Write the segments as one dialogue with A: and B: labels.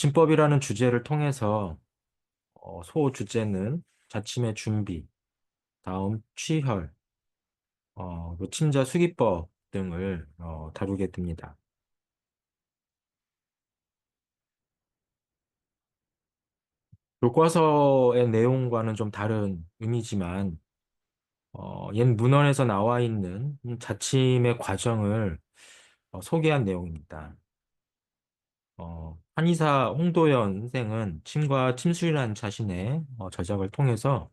A: 자침법이라는 주제를 통해서 소 주제는 자침의 준비, 다음 취혈, 침자 수기법 등을 다루게 됩니다. 교과서의 내용과는 좀 다른 의미지만 옛 문헌에서 나와 있는 자침의 과정을 소개한 내용입니다. 한의사 홍도연 선생은 침과 침술이라는 자신의 저작을 통해서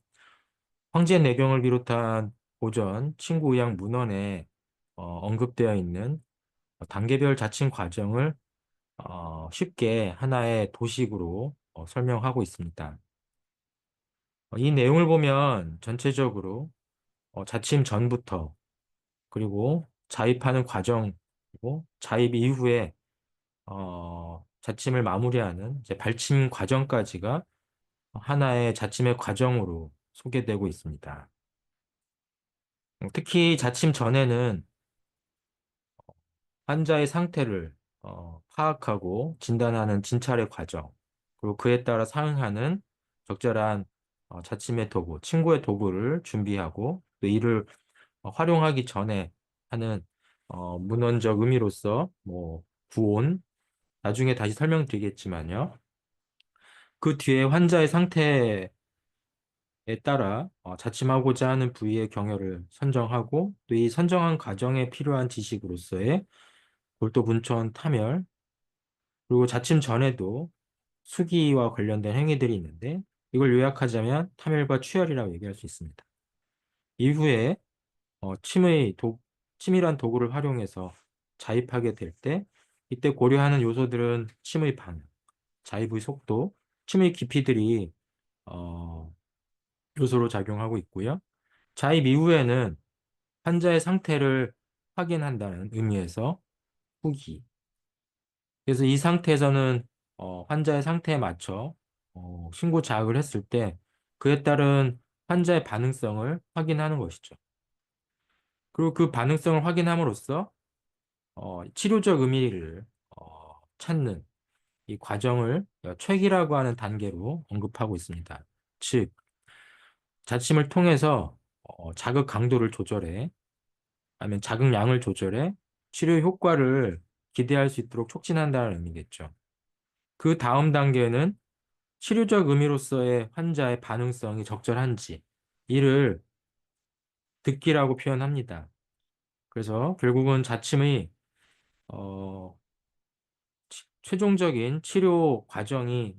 A: 황제내경을 비롯한 고전 친구의학 문헌에 언급되어 있는 단계별 자침 과정을 쉽게 하나의 도식으로 설명하고 있습니다. 이 내용을 보면 전체적으로 자침 전부터 그리고 자입하는 과정 그리고 자입 이후에 자침을 마무리하는 이제 발침 과정까지가 하나의 자침의 과정으로 소개되고 있습니다. 특히 자침 전에는 환자의 상태를 파악하고 진단하는 진찰의 과정, 그리고 그에 따라 사용하는 적절한 자침의 도구, 침구의 도구를 준비하고 또 이를 활용하기 전에 하는 문헌적 의미로서 뭐 구온, 나중에 다시 설명드리겠지만요. 그 뒤에 환자의 상태에 따라 자침하고자 하는 부위의 경혈을 선정하고 또 이 선정한 과정에 필요한 지식으로서의 골도 분천 타멸, 그리고 자침 전에도 수기와 관련된 행위들이 있는데 이걸 요약하자면 타멸과 추열이라고 얘기할 수 있습니다. 이후에 침이란 도구를 활용해서 자입하게 될 때 이때 고려하는 요소들은 침의 방향, 자입의 속도, 침의 깊이들이 어, 요소로 작용하고 있고요. 자입 이후에는 환자의 상태를 확인한다는 의미에서 후기. 그래서 이 상태에서는 환자의 상태에 맞춰 신고 자극을 했을 때 그에 따른 환자의 반응성을 확인하는 것이죠. 그리고 그 반응성을 확인함으로써 치료적 의미를 찾는 이 과정을 최기라고 하는 단계로 언급하고 있습니다. 즉, 자침을 통해서 자극 강도를 조절해, 아니면 자극량을 조절해 치료 효과를 기대할 수 있도록 촉진한다는 의미겠죠. 그 다음 단계는 치료적 의미로서의 환자의 반응성이 적절한지 이를 듣기라고 표현합니다. 그래서 결국은 자침의 어, 최종적인 치료 과정에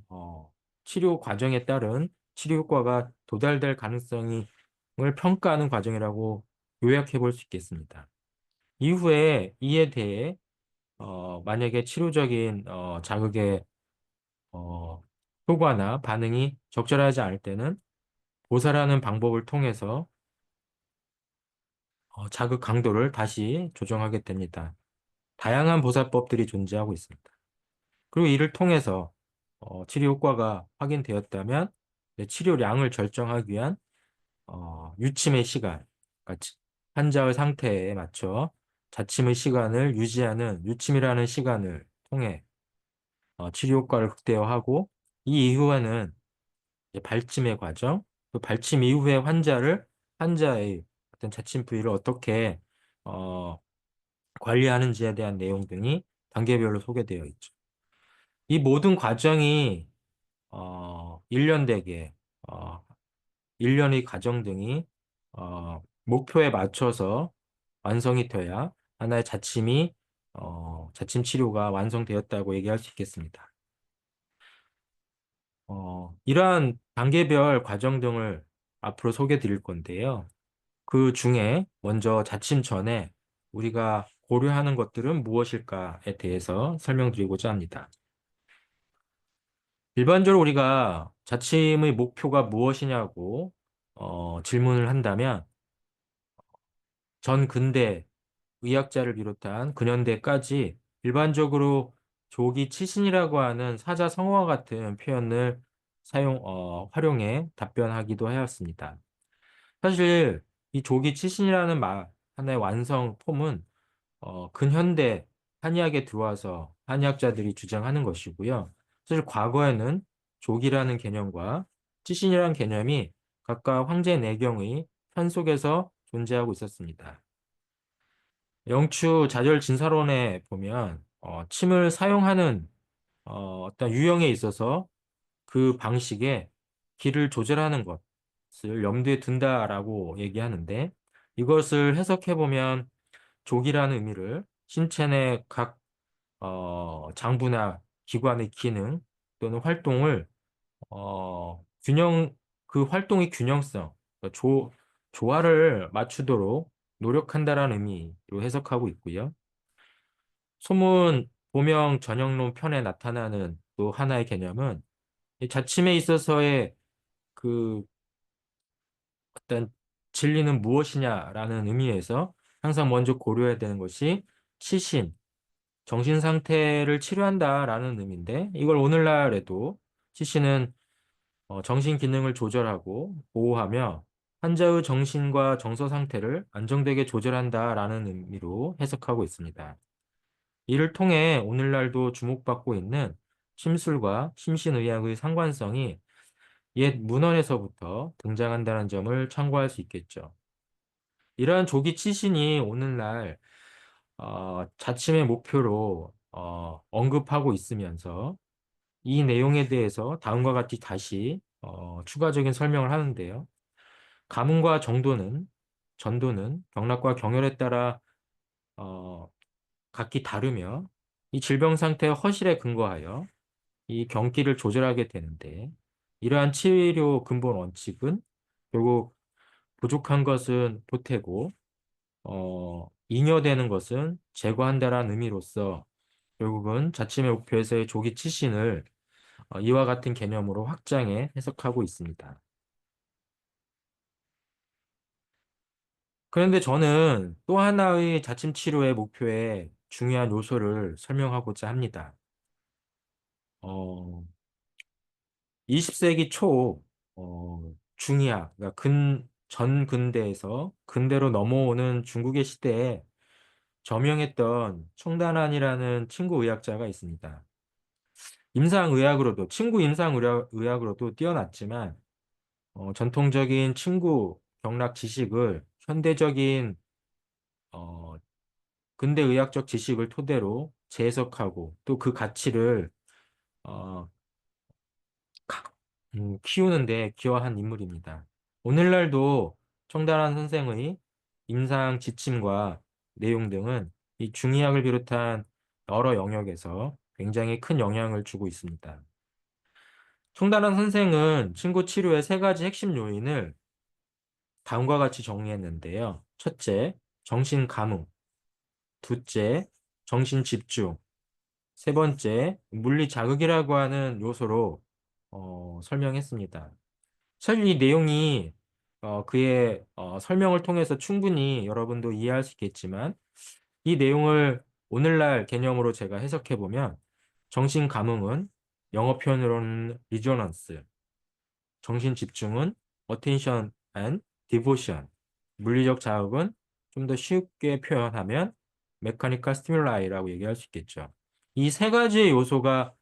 A: 따른 치료 효과가 도달될 가능성을 평가하는 과정이라고 요약해 볼 수 있겠습니다. 이후에 이에 대해 만약에 치료적인 자극의 어, 효과나 반응이 적절하지 않을 때는 보살하는 방법을 통해서 자극 강도를 다시 조정하게 됩니다. 다양한 보살법들이 존재하고 있습니다. 그리고 이를 통해서 치료 효과가 확인되었다면 치료량을 결정하기 위한 유침의 시간, 그러니까 환자의 상태에 맞춰 자침의 시간을 유지하는 유침이라는 시간을 통해 치료 효과를 극대화하고 이 이후에는 이제 발침의 과정, 그 발침 이후에 환자의 어떤 자침 부위를 어떻게 어, 관리하는지에 대한 내용 등이 단계별로 소개되어 있죠. 이 모든 과정이 1년 대계, 어, 1년의 과정 등이 목표에 맞춰서 완성이 돼야 하나의 자침 치료가 완성되었다고 얘기할 수 있겠습니다. 이러한 단계별 과정 등을 앞으로 소개해 드릴 건데요. 그 중에 먼저 자침 전에 우리가 고려하는 것들은 무엇일까에 대해서 설명드리고자 합니다. 일반적으로 우리가 자침의 목표가 무엇이냐고 질문을 한다면 전 근대 의학자를 비롯한 근현대까지 일반적으로 조기 치신이라고 하는 사자성어와 같은 표현을 활용해 답변하기도 하였습니다. 사실 이 조기 치신이라는 하나의 완성 폼은 근현대 한의학에 들어와서 한의학자들이 주장하는 것이고요. 사실 과거에는 족이라는 개념과 치신이라는 개념이 각각 황제 내경의 편 속에서 존재하고 있었습니다. 영추 자절 진사론에 보면 침을 사용하는 어떤 유형에 있어서 그 방식에 기를 조절하는 것을 염두에 둔다라고 얘기하는데 이것을 해석해 보면 족이라는 의미를 신체 내 각 장부나 기관의 기능 또는 활동을 균형 그 활동의 균형성 그러니까 조화를 맞추도록 노력한다라는 의미로 해석하고 있고요. 소문 보명 전형론 편에 나타나는 또 하나의 개념은 이 자침에 있어서의 그 어떤 진리는 무엇이냐라는 의미에서 항상 먼저 고려해야 되는 것이 치신, 정신 상태를 치료한다라는 의미인데 이걸 오늘날에도 치신은 정신 기능을 조절하고 보호하며 환자의 정신과 정서 상태를 안정되게 조절한다라는 의미로 해석하고 있습니다. 이를 통해 오늘날도 주목받고 있는 심술과 심신의학의 상관성이 옛 문헌에서부터 등장한다는 점을 참고할 수 있겠죠. 이러한 조기 치신이 오늘날 자침의 목표로 언급하고 있으면서 이 내용에 대해서 다음과 같이 다시 추가적인 설명을 하는데요. 가문과 전도는 경락과 경혈에 따라 어, 각기 다르며 이 질병 상태의 허실에 근거하여 이 경기를 조절하게 되는데 이러한 치료 근본 원칙은 결국 부족한 것은 보태고 잉여되는 것은 제거한다라는 의미로서 결국은 자침의 목표에서의 조기 치신을 이와 같은 개념으로 확장해 해석하고 있습니다. 그런데 저는 또 하나의 자침 치료의 목표의 중요한 요소를 설명하고자 합니다. 어, 20세기 초 중의학, 그러니까 전 근대에서 근대로 넘어오는 중국의 시대에 저명했던 청단환이라는 친구 의학자가 있습니다. 친구 임상의학으로도 뛰어났지만 전통적인 친구 경락 지식을 현대적인 어, 근대 의학적 지식을 토대로 재해석하고 또 그 가치를 어, 키우는데 기여한 인물입니다. 오늘날도 청달한 선생의 임상 지침과 내용 등은 이 중의학을 비롯한 여러 영역에서 굉장히 큰 영향을 주고 있습니다. 청달한 선생은 친구 치료의 세 가지 핵심 요인을 다음과 같이 정리했는데요. 첫째, 정신 감흥. 둘째, 정신 집중. 세 번째, 물리 자극이라고 하는 요소로 설명했습니다. 사실 이 내용이 그의 설명을 통해서 충분히 여러분도 이해할 수 있겠지만 이 내용을 오늘날 개념으로 제가 해석해 보면 정신 감흥은 영어 표현으로는 리조넌스, 정신 집중은 attention and devotion, 물리적 자극은 좀 더 쉽게 표현하면 메카니컬 스티뮬라이라고 얘기할 수 있겠죠. 이 세 가지의 요소가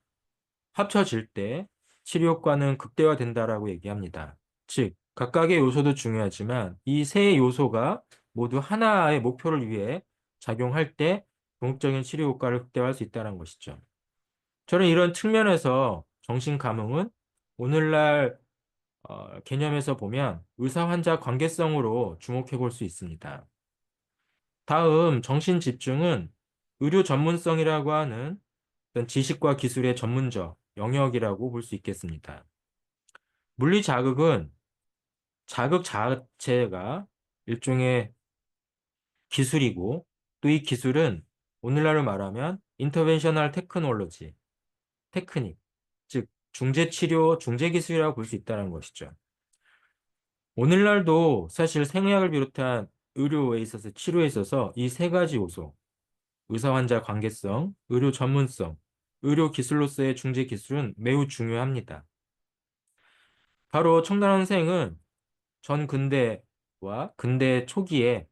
A: 합쳐질 때 치료 효과는 극대화된다라고 얘기합니다. 즉, 각각의 요소도 중요하지만 이 세 요소가 모두 하나의 목표를 위해 작용할 때 궁극적인 치료 효과를 극대화할 수 있다는 것이죠. 저는 이런 측면에서 정신 감흥은 오늘날 개념에서 보면 의사 환자 관계성으로 주목해 볼 수 있습니다. 다음 정신 집중은 의료 전문성이라고 하는 어떤 지식과 기술의 전문적 영역이라고 볼 수 있겠습니다. 물리 자극은 자극 자체가 일종의 기술이고 또 이 기술은 오늘날로 말하면 인터벤셔널 테크놀로지, 테크닉, 즉 중재 치료, 중재 기술이라고 볼 수 있다는 것이죠. 오늘날도 사실 생의학을 비롯한 의료에 있어서 치료에 있어서 이 세 가지 요소, 의사 환자 관계성, 의료 전문성, 의료 기술로서의 중재 기술은 매우 중요합니다. 바로 청단 선생은 전 근대와 근대 초기에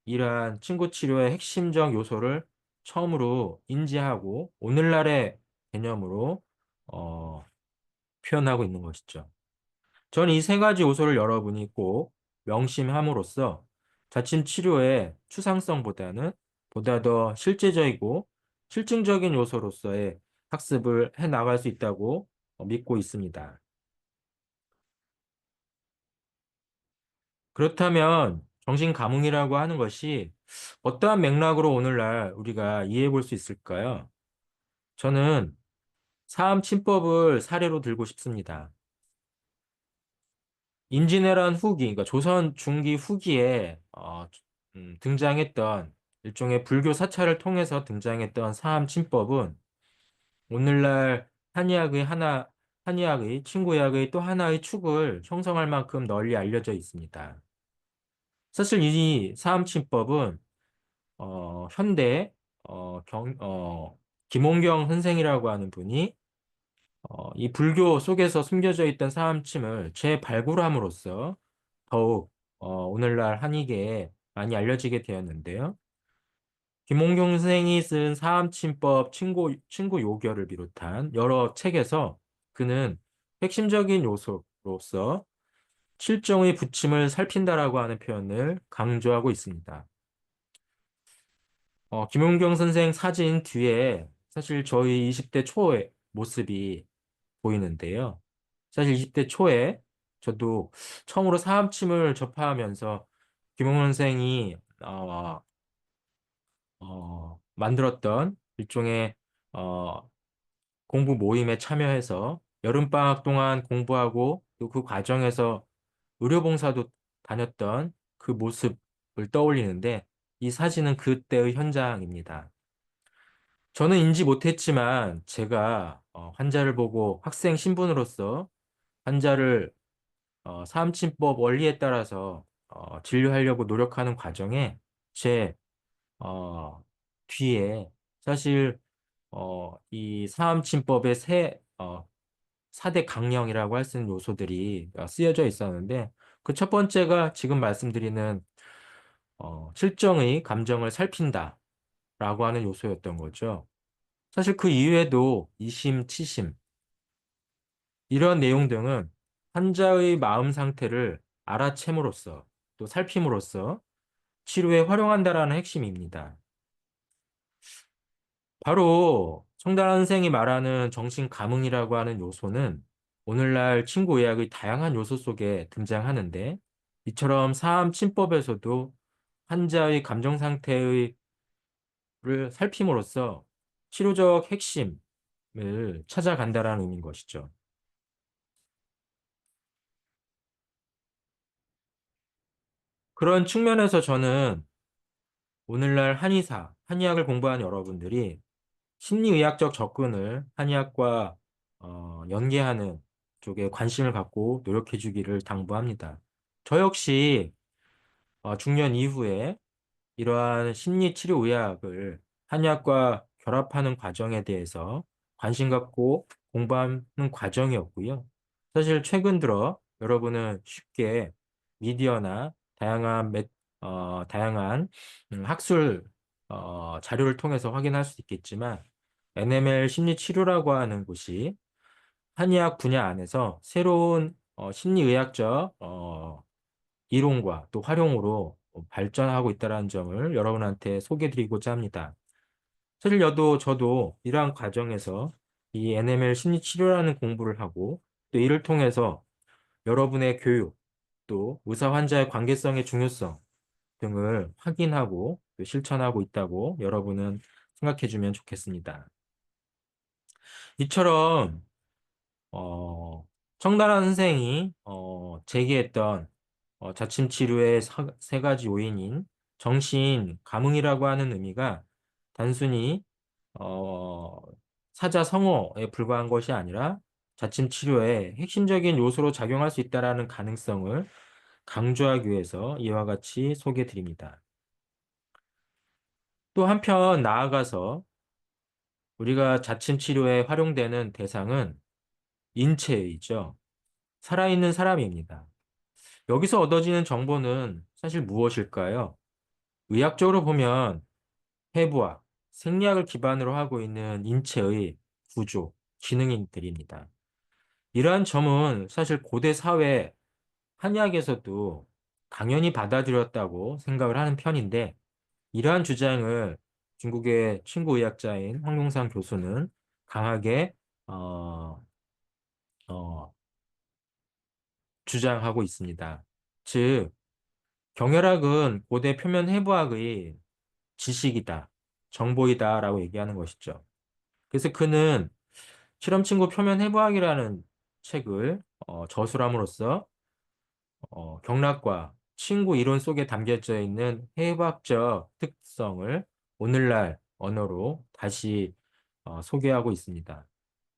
A: 이러한 친구 치료의 핵심적 요소를 처음으로 인지하고 오늘날의 개념으로 어, 표현하고 있는 것이죠. 저는 이 세 가지 요소를 여러분이 꼭 명심함으로써 자침 치료의 추상성보다는 보다 더 실제적이고 실증적인 요소로서의 학습을 해 나갈 수 있다고 믿고 있습니다. 그렇다면 정신감흥이라고 하는 것이 어떠한 맥락으로 오늘날 우리가 이해해 볼 수 있을까요? 저는 사암침법을 사례로 들고 싶습니다. 임진왜란 후기, 그러니까 조선 중기 후기에 등장했던 일종의 불교 사찰을 통해서 등장했던 사암침법은 오늘날 한의학의 친구의학의 또 하나의 축을 형성할 만큼 널리 알려져 있습니다. 사실 이 사암침법은 현대 김원경 선생이라고 하는 분이 이 불교 속에서 숨겨져 있던 사암침을 재발굴함으로써 더욱 오늘날 한의계에 많이 알려지게 되었는데요. 김홍경 선생이 쓴 사암침법 친구 요결을 비롯한 여러 책에서 그는 핵심적인 요소로서 실정의 부침을 살핀다라고 하는 표현을 강조하고 있습니다. 김용경 선생 사진 뒤에 사실 저희 20대 초의 모습이 보이는데요. 사실 20대 초에 저도 처음으로 사암침을 접하면서 김용경 선생이 만들었던 일종의 어, 공부 모임에 참여해서 여름방학 동안 공부하고 또 그 과정에서 의료봉사도 다녔던 그 모습을 떠올리는데 이 사진은 그때의 현장입니다. 저는 인지 못했지만 제가 환자를 보고 학생 신분으로서 환자를 사암침법 원리에 따라서 진료하려고 노력하는 과정에 제 어, 뒤에 사실 이 사암침법의 4대 강령이라고 할 수 있는 요소들이 쓰여져 있었는데 그 첫 번째가 지금 말씀드리는 실정의 감정을 살핀다라고 하는 요소였던 거죠. 사실 그 이외에도 이심, 치심 이런 내용 등은 환자의 마음 상태를 알아챔으로써 또 살핌으로써 치료에 활용한다라는 핵심입니다. 바로 청달 선생이 말하는 정신 감흥이라고 하는 요소는 오늘날 친구의학의 다양한 요소 속에 등장하는데 이처럼 사암 침법에서도 환자의 감정 상태를 살핌으로써 치료적 핵심을 찾아간다라는 의미인 것이죠. 그런 측면에서 저는 오늘날 한의학을 공부한 여러분들이 심리의학적 접근을 한의학과 연계하는 쪽에 관심을 갖고 노력해 주기를 당부합니다. 저 역시 중년 이후에 이러한 심리치료의학을 한의학과 결합하는 과정에 대해서 관심 갖고 공부하는 과정이었고요. 사실 최근 들어 여러분은 쉽게 미디어나 다양한 학술 자료를 통해서 확인할 수 있겠지만 NML 심리치료라고 하는 곳이 한의학 분야 안에서 새로운 심리의학적 이론과 또 활용으로 발전하고 있다는 점을 여러분한테 소개드리고자 합니다. 사실 저도 이러한 과정에서 이 NML 심리치료라는 공부를 하고 또 이를 통해서 여러분의 교육, 또 의사 환자의 관계성의 중요성 등을 확인하고 또 실천하고 있다고 여러분은 생각해 주면 좋겠습니다. 이처럼 청나라 선생이 제기했던 자침 치료의 세 가지 요인인 정신 감흥이라고 하는 의미가 단순히 어, 사자성어에 불과한 것이 아니라 자침 치료의 핵심적인 요소로 작용할 수 있다라는 가능성을 강조하기 위해서 이와 같이 소개해 드립니다. 또 한편 나아가서 우리가 자침 치료에 활용되는 대상은 인체의죠. 살아있는 사람입니다. 여기서 얻어지는 정보는 사실 무엇일까요? 의학적으로 보면 해부학, 생리학을 기반으로 하고 있는 인체의 구조, 기능들입니다. 이러한 점은 사실 고대 사회 한의학에서도 당연히 받아들였다고 생각을 하는 편인데 이러한 주장을 중국의 친구 의학자인 황룡산 교수는 강하게 어, 어, 주장하고 있습니다. 즉, 경혈학은 고대 표면 해부학의 지식이다, 정보이다라고 얘기하는 것이죠. 그래서 그는 실험친구 표면 해부학이라는 책을 저술함으로써 경락과 친구 이론 속에 담겨져 있는 해부학적 특성을 오늘날 언어로 다시 소개하고 있습니다.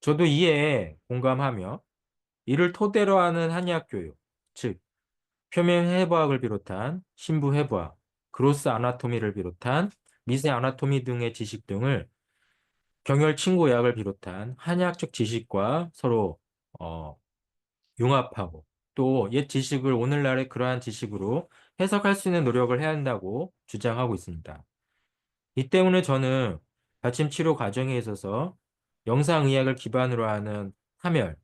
A: 저도 이에 공감하며 이를 토대로 하는 한의학 교육, 즉 표면 해부학을 비롯한 신부 해부학, 그로스 아나토미를 비롯한 미세 아나토미 등의 지식 등을 경혈 친구 의학을 비롯한 한의학적 지식과 서로 어, 융합하고 또 옛 지식을 오늘날의 그러한 지식으로 해석할 수 있는 노력을 해야 한다고 주장하고 있습니다. 이 때문에 저는 받침 치료 과정에 있어서 영상의학을 기반으로 하는 함열,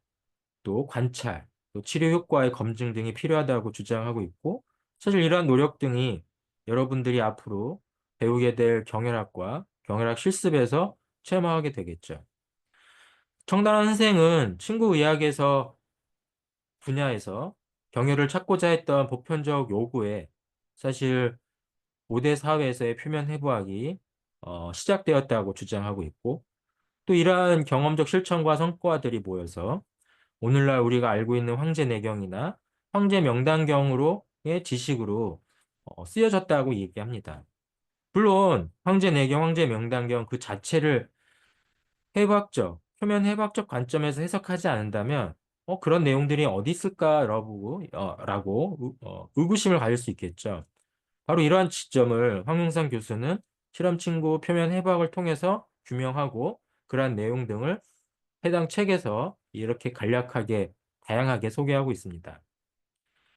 A: 또 관찰, 또 치료 효과의 검증 등이 필요하다고 주장하고 있고 사실 이러한 노력 등이 여러분들이 앞으로 배우게 될 경혈학과 경혈학 실습에서 체험하게 되겠죠. 청단한 선생은 친구 의학에서 분야에서 경혈을 찾고자 했던 보편적 요구에 사실 고대 사회에서의 표면 해부학이 시작되었다고 주장하고 있고 또 이러한 경험적 실천과 성과들이 모여서 오늘날 우리가 알고 있는 황제내경이나 황제명단경으로의 지식으로 쓰여졌다고 얘기합니다. 물론 황제내경, 황제명단경 그 자체를 해부학적, 표면 해부학적 관점에서 해석하지 않는다면 그런 내용들이 어디 있을까라고 의구심을 가질 수 있겠죠. 바로 이러한 지점을 황용상 교수는 실험친구 표면 해부학을 통해서 규명하고 그러한 내용 등을 해당 책에서 이렇게 간략하게 다양하게 소개하고 있습니다.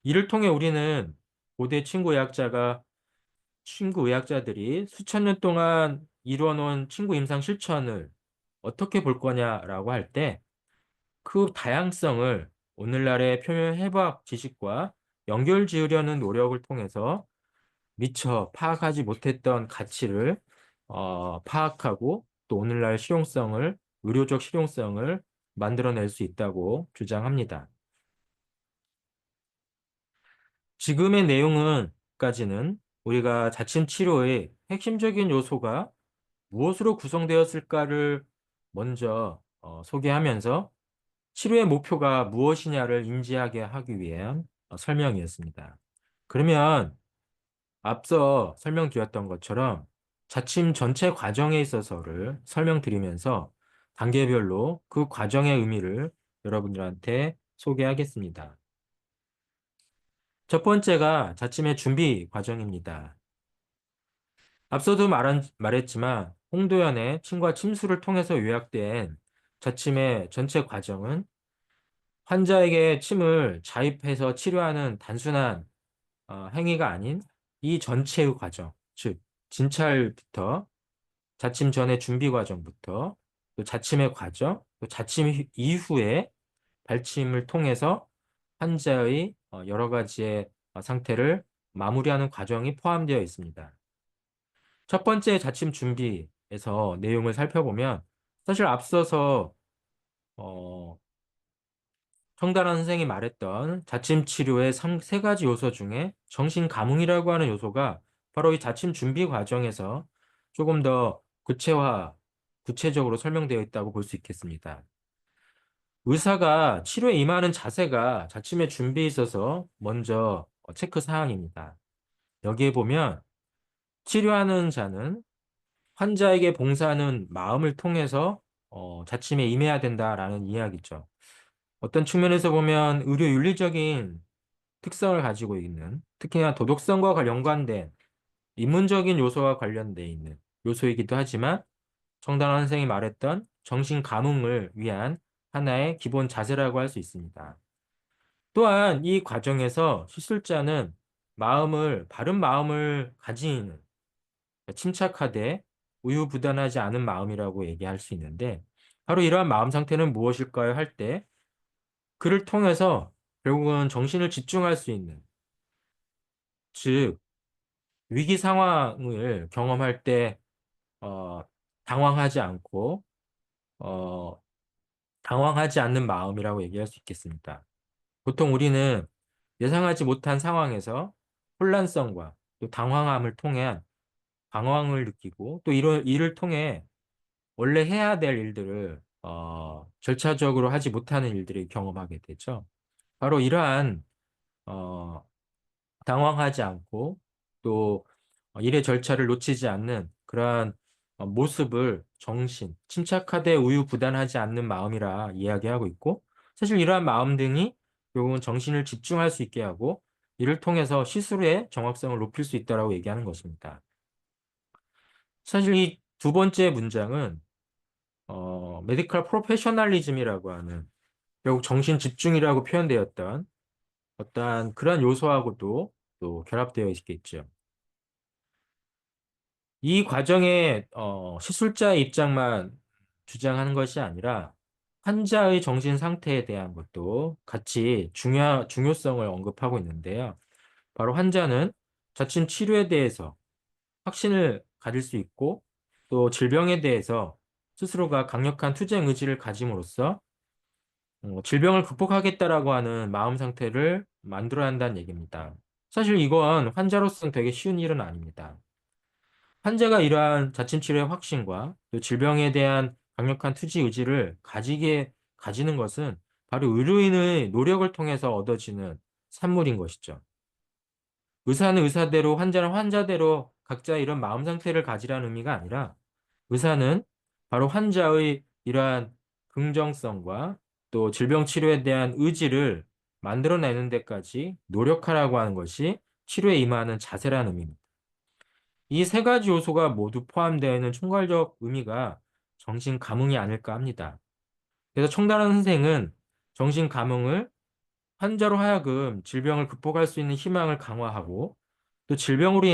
A: 이를 통해 우리는 고대 친구 의학자들이 수천 년 동안 이루어놓은 친구 임상 실천을 어떻게 볼 거냐라고 할 때 그 다양성을 오늘날의 표면 해부학 지식과 연결 지으려는 노력을 통해서 미처 파악하지 못했던 가치를 파악하고 또 오늘날 의료적 실용성을 만들어낼 수 있다고 주장합니다. 지금의 내용은까지는 우리가 자침 치료의 핵심적인 요소가 무엇으로 구성되었을까를 먼저 소개하면서 치료의 목표가 무엇이냐를 인지하게 하기 위한 설명이었습니다. 그러면 앞서 설명드렸던 것처럼 자침 전체 과정에 있어서를 설명드리면서 단계별로 그 과정의 의미를 여러분들한테 소개하겠습니다. 첫 번째가 자침의 준비 과정입니다. 앞서도 말했지만 홍도연의 침과 침수를 통해서 요약된 자침의 전체 과정은 환자에게 침을 자입해서 치료하는 단순한 행위가 아닌 이 전체의 과정, 즉 진찰부터 자침 전의 준비 과정부터 또 자침의 과정, 또 자침 이후에 발침을 통해서 환자의 여러 가지의 상태를 마무리하는 과정이 포함되어 있습니다. 첫 번째 자침 준비에서 내용을 살펴보면 사실 앞서서 어, 청단한 선생이 말했던 자침 치료의 세 가지 요소 중에 정신 감흥이라고 하는 요소가 바로 이 자침 준비 과정에서 조금 더 구체적으로 설명되어 있다고 볼 수 있겠습니다. 의사가 치료에 임하는 자세가 자침의 준비에 있어서 먼저 체크 사항입니다. 여기에 보면 치료하는 자는 환자에게 봉사하는 마음을 통해서 자침에 임해야 된다라는 이야기죠. 어떤 측면에서 보면 의료 윤리적인 특성을 가지고 있는 특히나 도덕성과 연관된 인문적인 요소와 관련돼 있는 요소이기도 하지만 정단원 선생이 말했던 정신 감흥을 위한 하나의 기본 자세라고 할 수 있습니다. 또한 이 과정에서 시술자는 바른 마음을 가지는 침착하되 우유부단하지 않은 마음이라고 얘기할 수 있는데 바로 이러한 마음 상태는 무엇일까요? 할 때 그를 통해서 결국은 정신을 집중할 수 있는, 즉 위기 상황을 경험할 때 어, 당황하지 않고 어, 당황하지 않는 마음이라고 얘기할 수 있겠습니다. 보통 우리는 예상하지 못한 상황에서 혼란성과 또 당황함을 통해 방황을 느끼고 또 이를 통해 원래 해야 될 일들을 절차적으로 하지 못하는 일들을 경험하게 되죠. 바로 이러한 어, 당황하지 않고 또 일의 절차를 놓치지 않는 그러한 모습을 침착하되 우유부단하지 않는 마음이라 이야기하고 있고 사실 이러한 마음 등이 결국은 정신을 집중할 수 있게 하고 이를 통해서 시술의 정확성을 높일 수 있다고 얘기하는 것입니다. 사실 이 두 번째 문장은 메디컬 프로페셔널리즘이라고 하는 결국 정신 집중이라고 표현되었던 어떠한 그런 요소하고도 또 결합되어 있겠죠. 이 과정에 시술자의 입장만 주장하는 것이 아니라 환자의 정신 상태에 대한 것도 같이 중요성을 언급하고 있는데요. 바로 환자는 자신 치료에 대해서 확신을 가질 수 있고 또 질병에 대해서 스스로가 강력한 투쟁 의지를 가짐으로써 질병을 극복하겠다라고 하는 마음 상태를 만들어야 한다는 얘기입니다. 사실 이건 환자로서는 되게 쉬운 일은 아닙니다. 환자가 이러한 자침 치료의 확신과 또 질병에 대한 강력한 투지 의지를 가지는 것은 바로 의료인의 노력을 통해서 얻어지는 산물인 것이죠. 의사는 의사대로, 환자는 환자대로 각자 이런 마음 상태를 가지라는 의미가 아니라 의사는 바로 환자의 이러한 긍정성과 또 질병 치료에 대한 의지를 만들어내는 데까지 노력하라고 하는 것이 치료에 임하는 자세라는 의미입니다. 이 세 가지 요소가 모두 포함되어 있는 총괄적 의미가 정신 감흥이 아닐까 합니다. 그래서 청단원 선생은 정신 감흥을 환자로 하여금 질병을 극복할 수 있는 희망을 강화하고 또 질병으로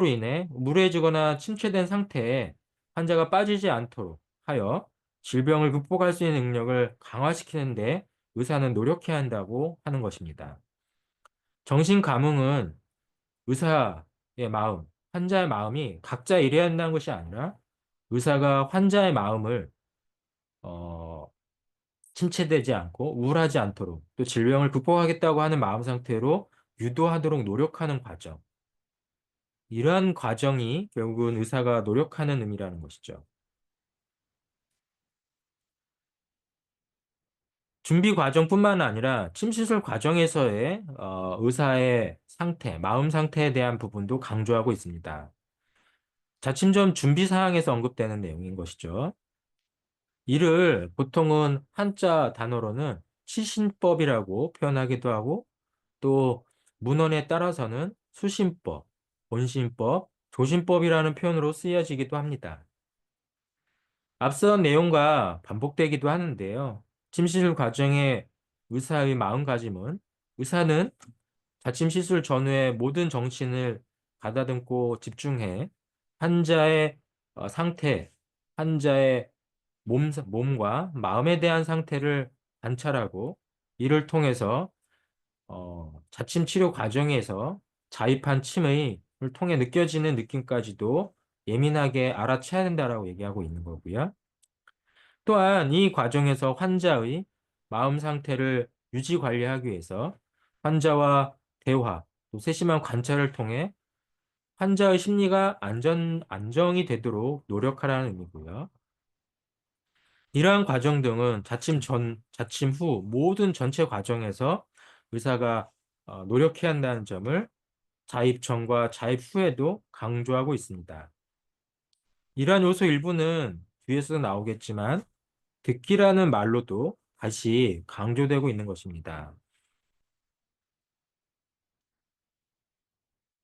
A: 인해 무해지거나 침체된 상태에 환자가 빠지지 않도록 하여 질병을 극복할 수 있는 능력을 강화시키는 데 의사는 노력해야 한다고 하는 것입니다. 정신 감흥은 의사의 마음, 환자의 마음이 각자 일해야 한다는 것이 아니라 의사가 환자의 마음을 어, 침체되지 않고 우울하지 않도록 또 질병을 극복하겠다고 하는 마음 상태로 유도하도록 노력하는 과정. 이러한 과정이 결국은 의사가 노력하는 의미라는 것이죠. 준비 과정뿐만 아니라 침시술 과정에서의 의사의 상태, 마음 상태에 대한 부분도 강조하고 있습니다. 자침전 준비 사항에서 언급되는 내용인 것이죠. 이를 보통은 한자 단어로는 치신법이라고 표현하기도 하고 또 문헌에 따라서는 수신법, 본신법, 조신법이라는 표현으로 쓰여지기도 합니다. 앞선 내용과 반복되기도 하는데요. 침시술 과정의 의사의 마음가짐은 의사는 자침 시술 전후에 모든 정신을 가다듬고 집중해 환자의 상태, 환자의 몸과 마음에 대한 상태를 관찰하고 이를 통해서 자침 치료 과정에서 자입한 침을 통해 느껴지는 느낌까지도 예민하게 알아채야 된다라고 얘기하고 있는 거고요. 또한 이 과정에서 환자의 마음 상태를 유지 관리하기 위해서 환자와 대화, 또 세심한 관찰을 통해 환자의 심리가 안정이 되도록 노력하라는 의미고요. 이러한 과정 등은 자침 후 모든 전체 과정에서 의사가 노력해야 한다는 점을 자입 전과 자입 후에도 강조하고 있습니다. 이러한 요소 일부는 뒤에서 나오겠지만 듣기라는 말로도 다시 강조되고 있는 것입니다.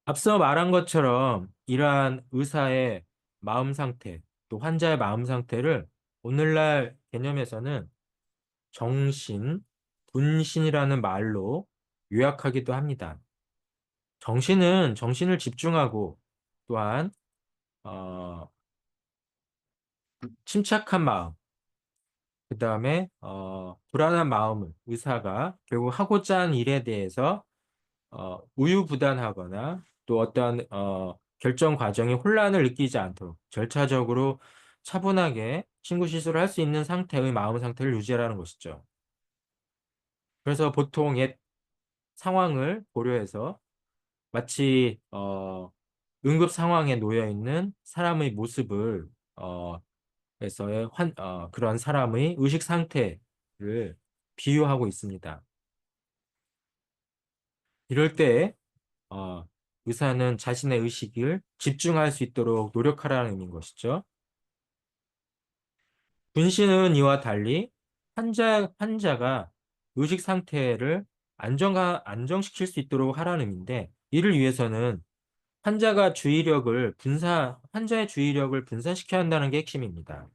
A: 앞서 말한 것처럼 이러한 의사의 마음 상태, 또 환자의 마음 상태를 오늘날 개념에서는 정신, 분신이라는 말로 요약하기도 합니다. 정신은 정신을 집중하고 또한 어, 침착한 마음, 그 다음에 불안한 마음을 의사가 결국 하고자 하는 일에 대해서 우유부단하거나 또 어떤 결정 과정에 혼란을 느끼지 않도록 절차적으로 차분하게 친구 시술을 할 수 있는 상태의 마음 상태를 유지하라는 것이죠. 그래서 보통 옛 상황을 고려해서 마치 응급 상황에 놓여 있는 사람의 모습을 에서의 그런 사람의 의식 상태를 비유하고 있습니다. 이럴 때 어, 의사는 자신의 의식을 집중할 수 있도록 노력하라는 의미인 것이죠. 분신은 이와 달리 환자가 의식 상태를 안정시킬 수 있도록 하라는 의미인데, 이를 위해서는 환자의 주의력을 분산시켜야 한다는 게 핵심입니다.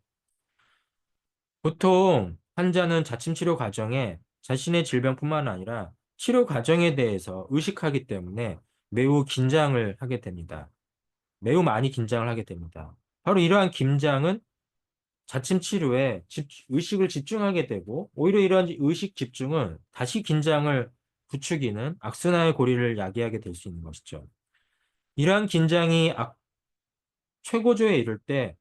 A: 보통 환자는 자침 치료 과정에 자신의 질병뿐만 아니라 치료 과정에 대해서 의식하기 때문에 매우 긴장을 하게 됩니다. 매우 많이 긴장을 하게 됩니다. 바로 이러한 긴장은 자침 치료에 의식을 집중하게 되고, 오히려 이러한 의식 집중은 다시 긴장을 부추기는 악순환의 고리를 야기하게 될 수 있는 것이죠. 이러한 긴장이 최고조에 이를 때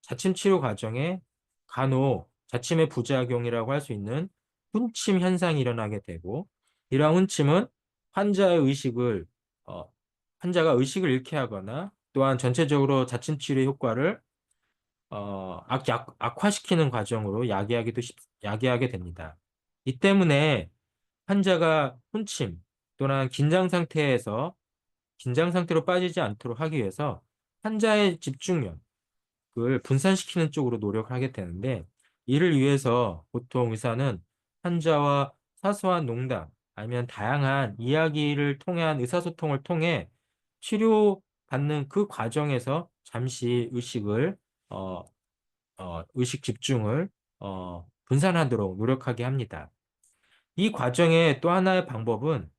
A: 자침 치료 과정에 간혹 자침의 부작용이라고 할 수 있는 훈침 현상이 일어나게 되고, 이러한 훈침은 환자의 의식을 어, 환자가 의식을 잃게 하거나 또한 전체적으로 자침 치료의 효과를 악화시키는 과정으로 야기하게 됩니다. 이 때문에 환자가 훈침 또는 긴장 상태로 빠지지 않도록 하기 위해서 환자의 집중력 을 분산시키는 쪽으로 노력을 하게 되는데, 이를 위해서 보통 의사는 환자와 사소한 농담 아니면 다양한 이야기를 통한 의사소통을 통해 치료받는 그 과정에서 잠시 어, 의식 집중을 분산하도록 노력하게 합니다. 이 과정의 또 하나의 방법은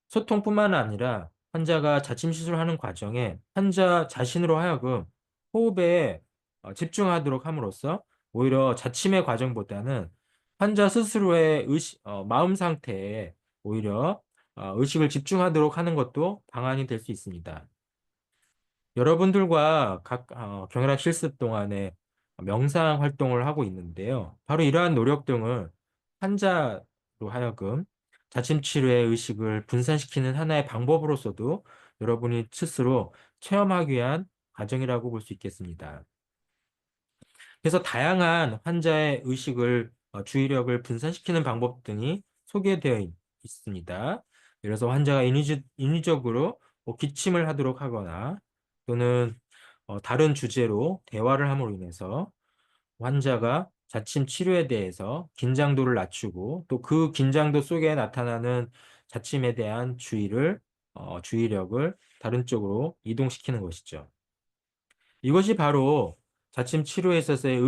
A: 소통뿐만 아니라 환자가 자침 시술하는 과정에 환자 자신으로 하여금 호흡에 집중하도록 함으로써 오히려 자침의 과정보다는 환자 스스로의 마음 상태에 오히려 의식을 집중하도록 하는 것도 방안이 될 수 있습니다. 여러분들과 경혈압 실습 동안에 명상 활동을 하고 있는데요. 바로 이러한 노력 등을 환자로 하여금 자침 치료의 의식을 분산시키는 하나의 방법으로서도 여러분이 스스로 체험하기 위한 과정이라고 볼 수 있겠습니다. 그래서 다양한 환자의 주의력을 분산시키는 방법 등이 소개되어 있습니다. 그래서 환자가 인위적으로 뭐 기침을 하도록 하거나 또는 다른 주제로 대화를 함으로 인해서 환자가 자침 치료에 대해서 긴장도를 낮추고 또 그 긴장도 속에 나타나는 자침에 대한 주의력을 다른 쪽으로 이동시키는 것이죠. 이것이 바로 자침 치료에 있어서의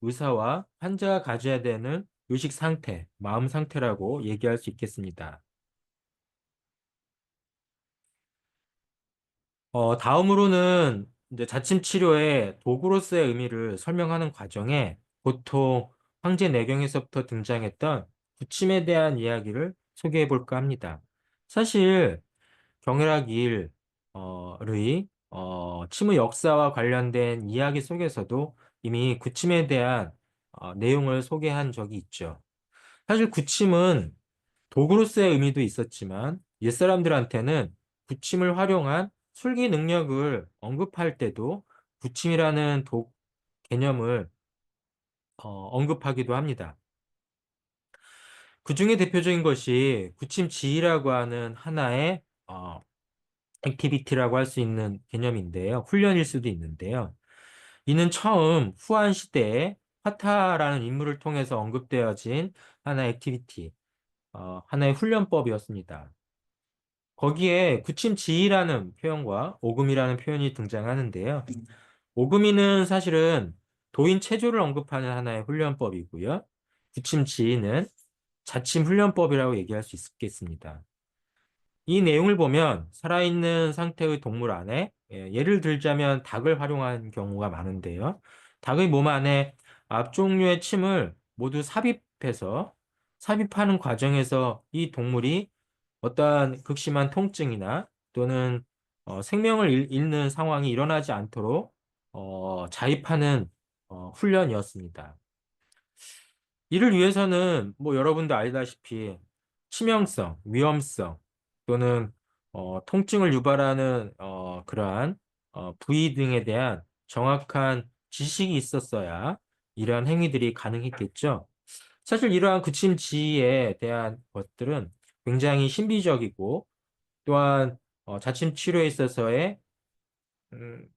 A: 의사와 환자가 가져야 되는 의식 상태, 마음 상태라고 얘기할 수 있겠습니다. 다음으로는 이제 자침 치료의 도구로서의 의미를 설명하는 과정에 보통 황제내경에서부터 등장했던 부침에 대한 이야기를 소개해 볼까 합니다. 사실 경혈학 의 침의 역사와 관련된 이야기 속에서도 이미 구침에 대한 내용을 소개한 적이 있죠. 사실 구침은 도구로서의 의미도 있었지만 옛사람들한테는 부침을 활용한 술기 능력을 언급할 때도 부침이라는 개념을 언급하기도 합니다. 그 중에 대표적인 것이 부침지휘라고 하는 하나의 액티비티라고 할 수 있는 개념인데요. 훈련일 수도 있는데요. 이는 처음 후한 시대에 파타라는 인물을 통해서 언급되어진 하나의 하나의 훈련법이었습니다. 거기에 구침지휘라는 표현과 오금이라는 표현이 등장하는데요. 오금이는 사실은 도인 체조를 언급하는 하나의 훈련법이고요. 구침지휘는 자침 훈련법이라고 얘기할 수 있겠습니다. 이 내용을 보면 살아있는 상태의 동물 안에 예를 들자면 닭을 활용한 경우가 많은데요. 닭의 몸 안에 앞 종류의 침을 모두 삽입해서 삽입하는 과정에서 이 동물이 어떠한 극심한 통증이나 또는 생명을 잃는 상황이 일어나지 않도록 자입하는 훈련이었습니다. 이를 위해서는 뭐 여러분도 알다시피 치명성, 위험성 또는 통증을 유발하는 그러한 부위 등에 대한 정확한 지식이 있었어야 이러한 행위들이 가능했겠죠. 사실 이러한 구침지에 대한 것들은 굉장히 신비적이고 또한 자침 치료에 있어서의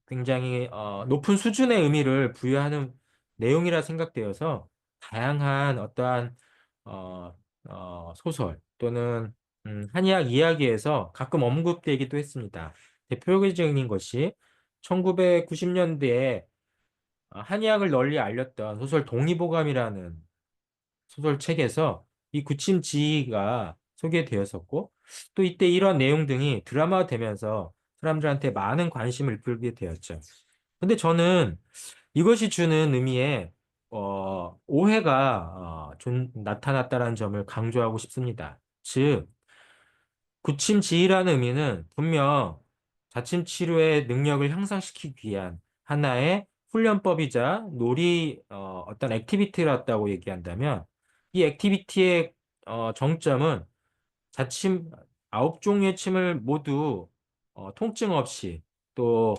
A: 굉장히 높은 수준의 의미를 부여하는 내용이라 생각되어서 다양한 어떠한 어, 소설 또는 한의학 이야기에서 가끔 언급되기도 했습니다. 대표적인 것이 1990년대에 한의학을 널리 알렸던 소설 동의보감이라는 소설책에서 이 구침지가 소개되었었고 또 이때 이런 내용 등이 드라마되면서 사람들한테 많은 관심을 끌게 되었죠. 근데 저는 이것이 주는 의미에 오해가 나타났다는 점을 강조하고 싶습니다. 즉, 구침지휘라는 의미는 분명 자침 치료의 능력을 향상시키기 위한 하나의 훈련법이자 어떤 액티비티였다고 얘기한다면 이 액티비티의 정점은 자침 9종류의 침을 모두 통증 없이 또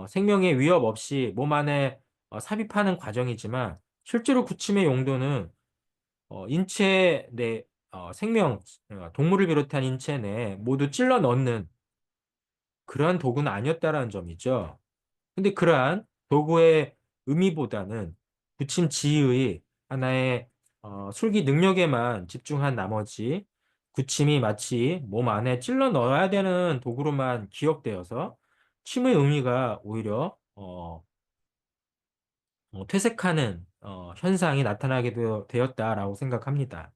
A: 생명의 위협 없이 몸 안에 삽입하는 과정이지만 실제로 구침의 용도는 인체 내 동물을 비롯한 인체 내에 모두 찔러 넣는 그러한 도구는 아니었다라는 점이죠. 근데 그러한 도구의 의미보다는 부침 지휘의 하나의 술기 능력에만 집중한 나머지 구침이 마치 몸 안에 찔러 넣어야 되는 도구로만 기억되어서 침의 의미가 오히려 퇴색하는 현상이 나타나게 되었다라고 생각합니다.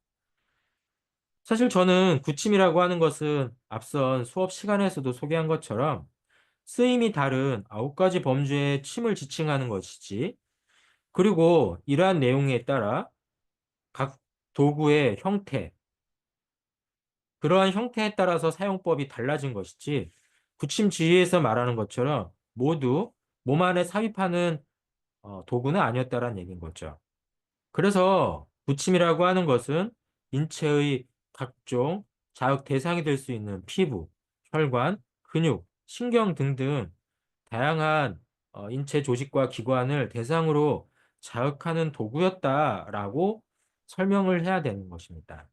A: 사실 저는 구침이라고 하는 것은 앞선 수업 시간에서도 소개한 것처럼 쓰임이 다른 9가지 범주의 침을 지칭하는 것이지, 그리고 이러한 내용에 따라 각 도구의 형태, 그러한 형태에 따라서 사용법이 달라진 것이지, 구침지휘에서 말하는 것처럼 모두 몸 안에 삽입하는 도구는 아니었다라는 얘기인 거죠. 그래서 부침이라고 하는 것은 인체의 각종 자극 대상이 될 수 있는 피부, 혈관, 근육, 신경 등등 다양한 인체 조직과 기관을 대상으로 자극하는 도구였다라고 설명을 해야 되는 것입니다.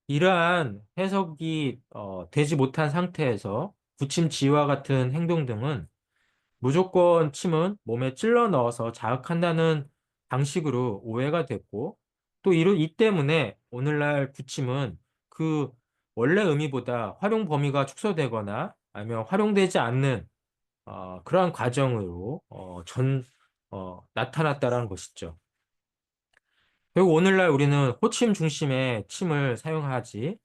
A: 이러한 해석이 되지 못한 상태에서 부침지와 같은 행동 등은 무조건 침은 몸에 찔러 넣어서 자극한다는 방식으로 오해가 됐고 또 이 때문에 오늘날 부침은 그 원래 의미보다 활용 범위가 축소되거나 아니면 활용되지 않는 그러한 과정으로 나타났다라는 것이죠. 결국 오늘날 우리는 호침 중심의 침을 사용하지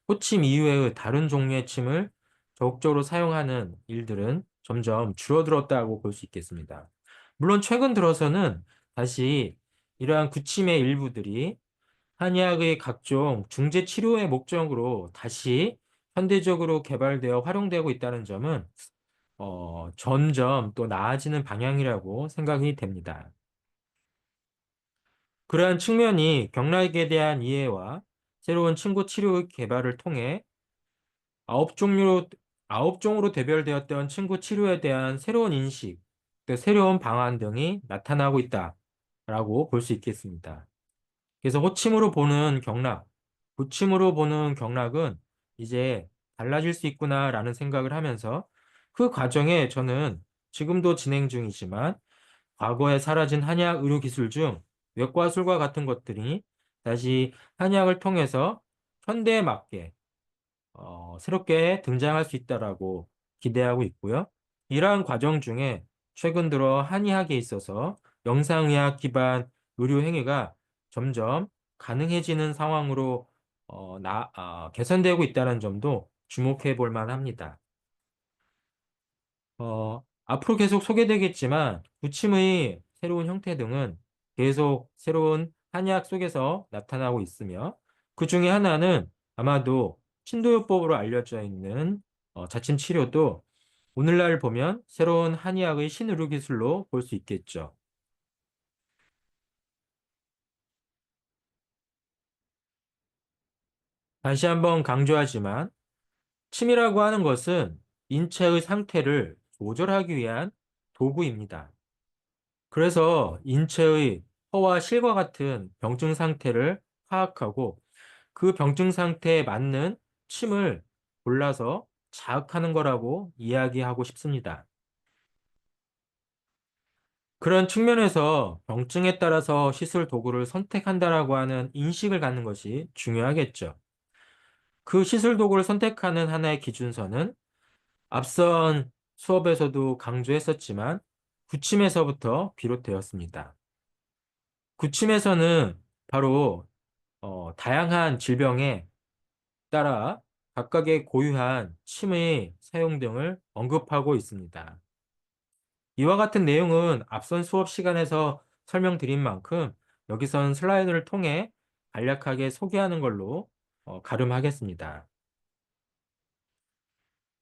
A: 호침 이후의 다른 종류의 침을 적극적으로 사용하는 일들은 점점 줄어들었다고 볼 수 있겠습니다. 물론 최근 들어서는 다시 이러한 구침의 일부들이 한의학의 각종 중재 치료의 목적으로 다시 현대적으로 개발되어 활용되고 있다는 점은 점점 또 나아지는 방향이라고 생각이 됩니다. 그러한 측면이 경락에 대한 이해와 새로운 친구 치료 개발을 통해 아홉 종류로, 아홉 종으로 대별되었던 친구 치료에 대한 새로운 인식, 또 새로운 방안 등이 나타나고 있다라고 볼 수 있겠습니다. 그래서 호침으로 보는 경락, 부침으로 보는 경락은 이제 달라질 수 있구나라는 생각을 하면서 그 과정에 저는 지금도 진행 중이지만 과거에 사라진 한의학 의료 기술 중 외과술과 같은 것들이 다시 한의학을 통해서 현대에 맞게 새롭게 등장할 수 있다라고 기대하고 있고요. 이러한 과정 중에 최근 들어 한의학에 있어서 영상의학 기반 의료 행위가 점점 가능해지는 상황으로 개선되고 있다는 점도 주목해 볼 만합니다. 앞으로 계속 소개되겠지만 구침의 새로운 형태 등은 계속 새로운 한의학 속에서 나타나고 있으며 그 중에 하나는 아마도 신도요법으로 알려져 있는 자침 치료도 오늘날 보면 새로운 한의학의 신의료 기술로 볼 수 있겠죠. 다시 한번 강조하지만 침이라고 하는 것은 인체의 상태를 조절하기 위한 도구입니다. 그래서 인체의 허와 실과 같은 병증 상태를 파악하고 그 병증 상태에 맞는 침을 골라서 자극하는 거라고 이야기하고 싶습니다. 그런 측면에서 병증에 따라서 시술 도구를 선택한다라고 하는 인식을 갖는 것이 중요하겠죠. 그 시술 도구를 선택하는 하나의 기준서는 앞선 수업에서도 강조했었지만 구침에서부터 비롯되었습니다. 구침에서는 바로 다양한 질병에 따라 각각의 고유한 침의 사용 등을 언급하고 있습니다. 이와 같은 내용은 앞선 수업 시간에서 설명드린 만큼 여기선 슬라이드를 통해 간략하게 소개하는 걸로 가름하겠습니다.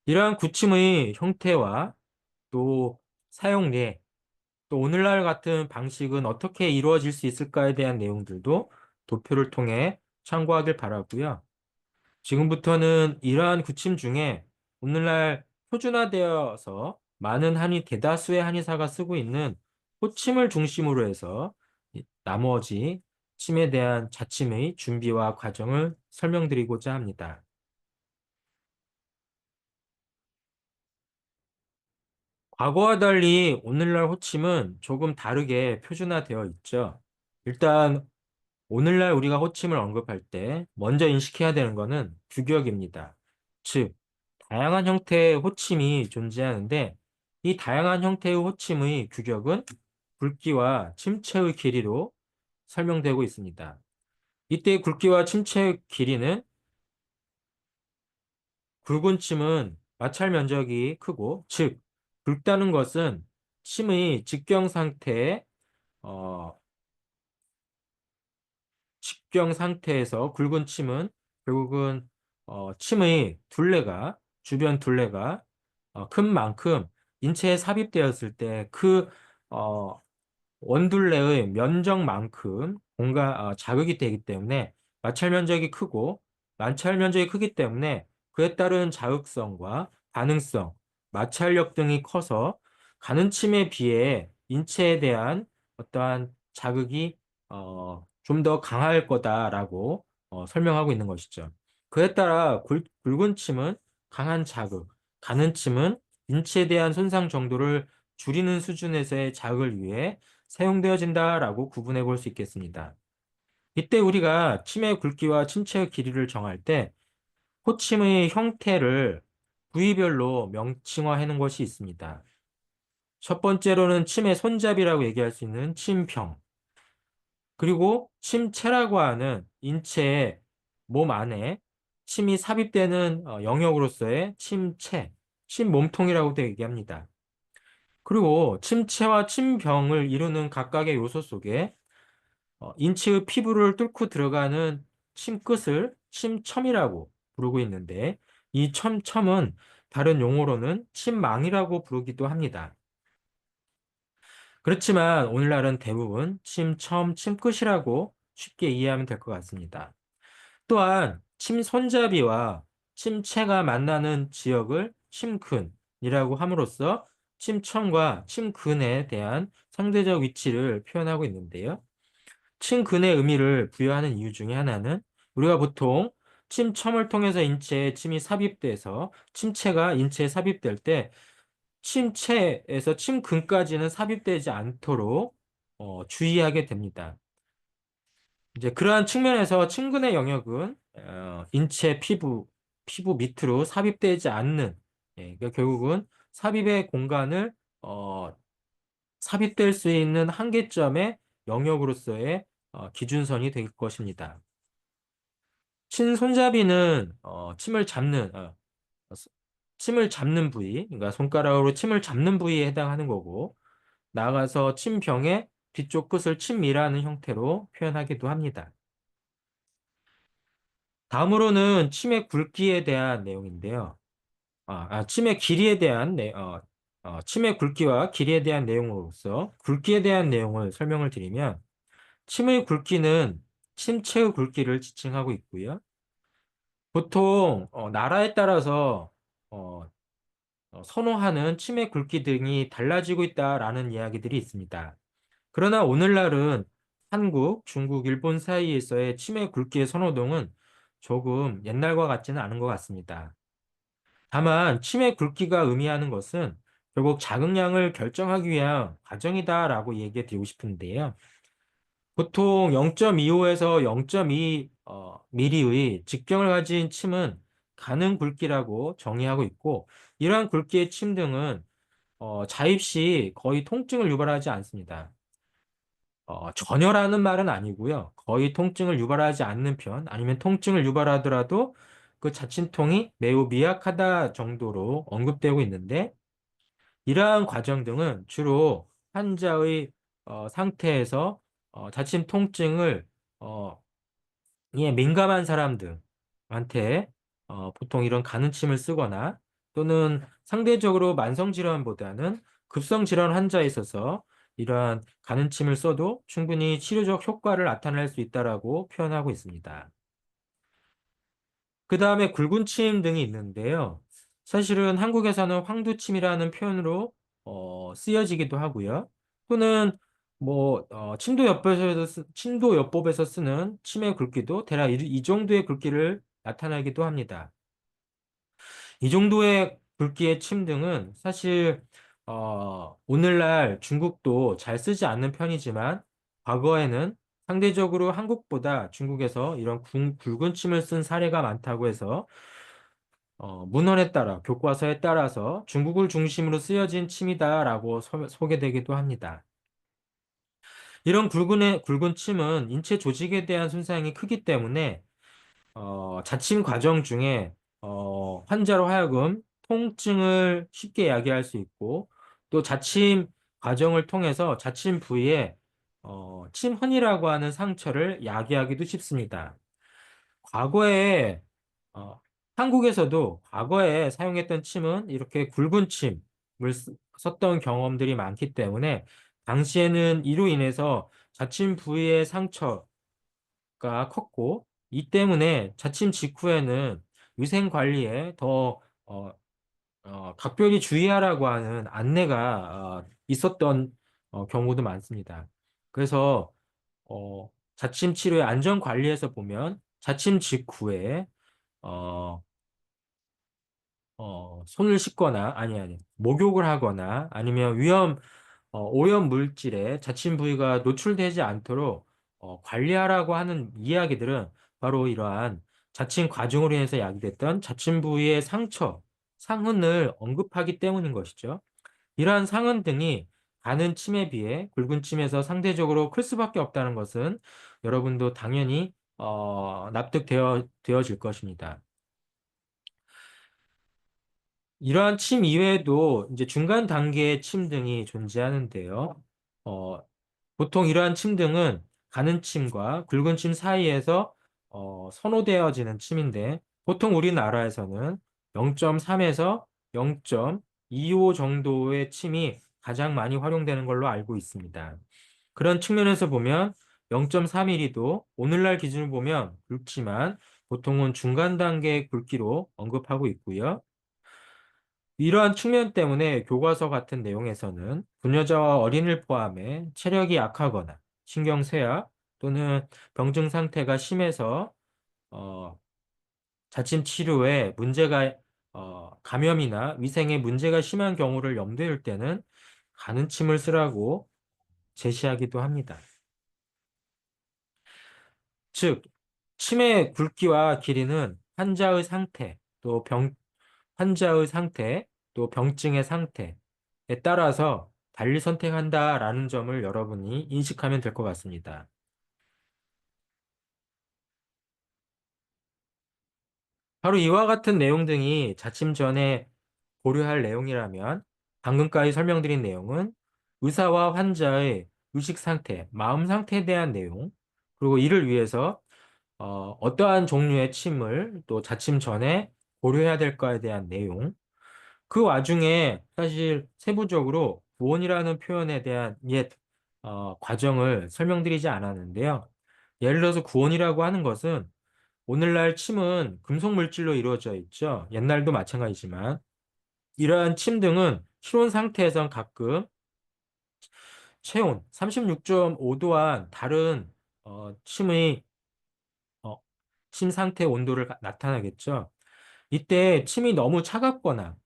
A: 이러한 구침의 형태와 또 사용례, 또 오늘날 같은 방식은 어떻게 이루어질 수 있을까에 대한 내용들도 도표를 통해 참고하길 바라고요. 지금부터는 이러한 구침 중에 오늘날 표준화되어서 많은 대다수의 한의사가 쓰고 있는 호침을 중심으로 해서 나머지 침에 대한 자침의 준비와 과정을 설명드리고자 합니다. 과거와 달리 오늘날 호침은 조금 다르게 표준화되어 있죠. 일단 오늘날 우리가 호침을 언급할 때 먼저 인식해야 되는 것은 규격입니다. 즉, 다양한 형태의 호침이 존재하는데 이 다양한 형태의 호침의 규격은 굵기와 침체의 길이로 설명되고 있습니다. 이때 굵기와 침체의 길이는 굵은 침은 마찰 면적이 크고, 즉 굵다는 것은 침의 어, 직경 상태에서 굵은 침은 결국은 침의 둘레가 주변 둘레가 큰 만큼 인체에 삽입되었을 때 그 원둘레의 면적만큼 자극이 되기 때문에 마찰 면적이 크고 만찰 면적이 크기 때문에 그에 따른 자극성과 반응성, 마찰력 등이 커서 가는 침에 비해 인체에 대한 어떠한 자극이 좀 더 강할 거다라고 설명하고 있는 것이죠. 그에 따라 굵은 침은 강한 자극, 가는 침은 인체에 대한 손상 정도를 줄이는 수준에서의 자극을 위해 사용되어진다라고 구분해 볼 수 있겠습니다. 이때 우리가 침의 굵기와 침체의 길이를 정할 때 호침의 형태를 부위별로 명칭화해 놓은 것이 있습니다. 첫 번째로는 침의 손잡이라고 얘기할 수 있는 침평, 그리고 침체라고 하는 인체의 몸 안에 침이 삽입되는 영역으로서의 침체, 침몸통이라고도 얘기합니다. 그리고 침체와 침병을 이루는 각각의 요소 속에 인체의 피부를 뚫고 들어가는 침끝을 침첨이라고 부르고 있는데 이 첨은 다른 용어로는 침망이라고 부르기도 합니다. 그렇지만 오늘날은 대부분 침첨, 침끝이라고 쉽게 이해하면 될 것 같습니다. 또한 침손잡이와 침체가 만나는 지역을 침근이라고 함으로써 침첨과 침근에 대한 상대적 위치를 표현하고 있는데요. 침근의 의미를 부여하는 이유 중에 하나는 우리가 보통 침첨을 통해서 인체에 침이 삽입돼서 침체가 인체에 삽입될 때 침체에서 침근까지는 삽입되지 않도록 주의하게 됩니다. 이제 그러한 측면에서 침근의 영역은 인체 피부 밑으로 삽입되지 않는, 그러니까 결국은 삽입의 공간을 삽입될 수 있는 한계점의 영역으로서의 기준선이 될 것입니다. 친손잡이는 침을 잡는 부위, 그러니까 손가락으로 침을 잡는 부위에 해당하는 거고, 나아가서 침병의 뒤쪽 끝을 침미라는 형태로 표현하기도 합니다. 다음으로는 침의 굵기에 대한 내용인데요. 침의 길이에 대한 침의 굵기와 길이에 대한 내용으로서 굵기에 대한 내용을 설명을 드리면 침의 굵기는 침체의 굵기를 지칭하고 있고요. 보통 나라에 따라서 어, 선호하는 침의 굵기 등이 달라지고 있다라는 이야기들이 있습니다. 그러나 오늘날은 한국, 중국, 일본 사이에서의 침의 굵기의 선호도는 조금 옛날과 같지는 않은 것 같습니다. 다만 침의 굵기가 의미하는 것은 결국 자극량을 결정하기 위한 과정이다라고 얘기해 드리고 싶은데요. 보통 0.25에서 0.2 미리의 직경을 가진 침은 가능 굵기라고 정의하고 있고 이러한 굵기의 침 등은 자입 시 거의 통증을 유발하지 않습니다. 전혀라는 말은 아니고요. 거의 통증을 유발하지 않는 편, 아니면 통증을 유발하더라도 그 자침통이 매우 미약하다 정도로 언급되고 있는데, 이러한 과정 등은 주로 환자의 상태에서 자침 통증을 어, 예, 민감한 사람들한테 보통 이런 가는침을 쓰거나 또는 상대적으로 만성질환보다는 급성질환 환자에 있어서 이러한 가는침을 써도 충분히 치료적 효과를 나타낼 수 있다라고 표현하고 있습니다. 그 다음에 굵은침 등이 있는데요. 사실은 한국에서는 황두침이라는 표현으로 쓰여지기도 하고요. 또는 침도요법에서 쓰는 침의 굵기도 대략 이 정도의 굵기를 나타내기도 합니다. 이 정도의 굵기의 침 등은 사실 오늘날 중국도 잘 쓰지 않는 편이지만 과거에는 상대적으로 한국보다 중국에서 이런 굵은 침을 쓴 사례가 많다고 해서 문헌에 따라 교과서에 따라서 중국을 중심으로 쓰여진 침이다라고 소개되기도 합니다. 이런 굵은 침은 인체 조직에 대한 손상이 크기 때문에 자침 과정 중에 환자로 하여금 통증을 쉽게 야기할 수 있고 또 자침 과정을 통해서 자침 부위에 침흔이라고 하는 상처를 야기하기도 쉽습니다. 과거에 어, 한국에서도 과거에 사용했던 침은 이렇게 굵은 침을 썼던 경험들이 많기 때문에 당시에는 이로 인해서 자침 부위의 상처 가 컸고 이 때문에 자침 직후에는 위생 관리에 더 각별히 주의하라고 하는 안내가 있었던 경우도 많습니다. 그래서 자침 치료의 안전 관리에서 보면 자침 직후에 어, 손을 씻거나 아니 목욕을 하거나 아니면 오염 물질에 자침 부위가 노출되지 않도록 관리하라고 하는 이야기들은 바로 이러한 자침 과정으로 인해서 야기됐던 자침 부위의 상흔을 언급하기 때문인 것이죠. 이러한 상흔 등이 가는 침에 비해 굵은 침에서 상대적으로 클 수밖에 없다는 것은 여러분도 당연히 납득되어질 것입니다. 이러한 침 이외에도 이제 중간 단계의 침 등이 존재하는데요. 어, 보통 이러한 침 등은 가는 침과 굵은 침 사이에서 선호되어지는 침인데 보통 우리나라에서는 0.3에서 0.25 정도의 침이 가장 많이 활용되는 걸로 알고 있습니다. 그런 측면에서 보면 0.3mm도 오늘날 기준을 보면 굵지만 보통은 중간 단계의 굵기로 언급하고 있고요. 이러한 측면 때문에 교과서 같은 내용에서는 부녀자와 어린이를 포함해 체력이 약하거나 신경쇠약 또는 병증 상태가 심해서 어, 자침 치료에 감염이나 위생에 문제가 심한 경우를 염두에 둘 때는 가는 침을 쓰라고 제시하기도 합니다. 즉, 침의 굵기와 길이는 환자의 상태, 또 병증의 상태에 따라서 달리 선택한다라는 점을 여러분이 인식하면 될 것 같습니다. 바로 이와 같은 내용 등이 자침 전에 고려할 내용이라면 방금까지 설명드린 내용은 의사와 환자의 의식 상태, 마음 상태에 대한 내용, 그리고 이를 위해서 어떠한 종류의 침을 또 자침 전에 고려해야 될까에 대한 내용, 그 와중에 사실 세부적으로 구온이라는 표현에 대한 과정을 설명드리지 않았는데요. 예를 들어서 구온이라고 하는 것은 오늘날 침은 금속 물질로 이루어져 있죠. 옛날도 마찬가지지만 이러한 침 등은 실온 상태에선 가끔 체온 36.5도와 다른 침의 어, 침 상태 온도를 나타나겠죠. 이때 침이 너무 차갑거나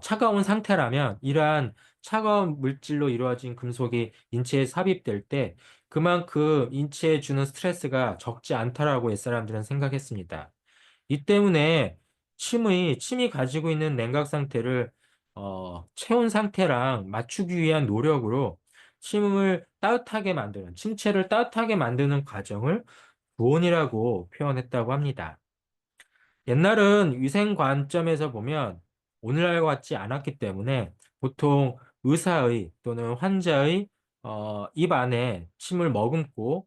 A: 차가운 상태라면 이러한 차가운 물질로 이루어진 금속이 인체에 삽입될 때 그만큼 인체에 주는 스트레스가 적지 않다라고 옛사람들은 생각했습니다. 이 때문에 침이 가지고 있는 냉각 상태를 체온 상태랑 맞추기 위한 노력으로 침을 따뜻하게 만드는, 침체를 따뜻하게 만드는 과정을 구온이라고 표현했다고 합니다. 옛날은 위생 관점에서 보면 오늘날과 같지 않았기 때문에 보통 의사의 또는 환자의 입 안에 침을 머금고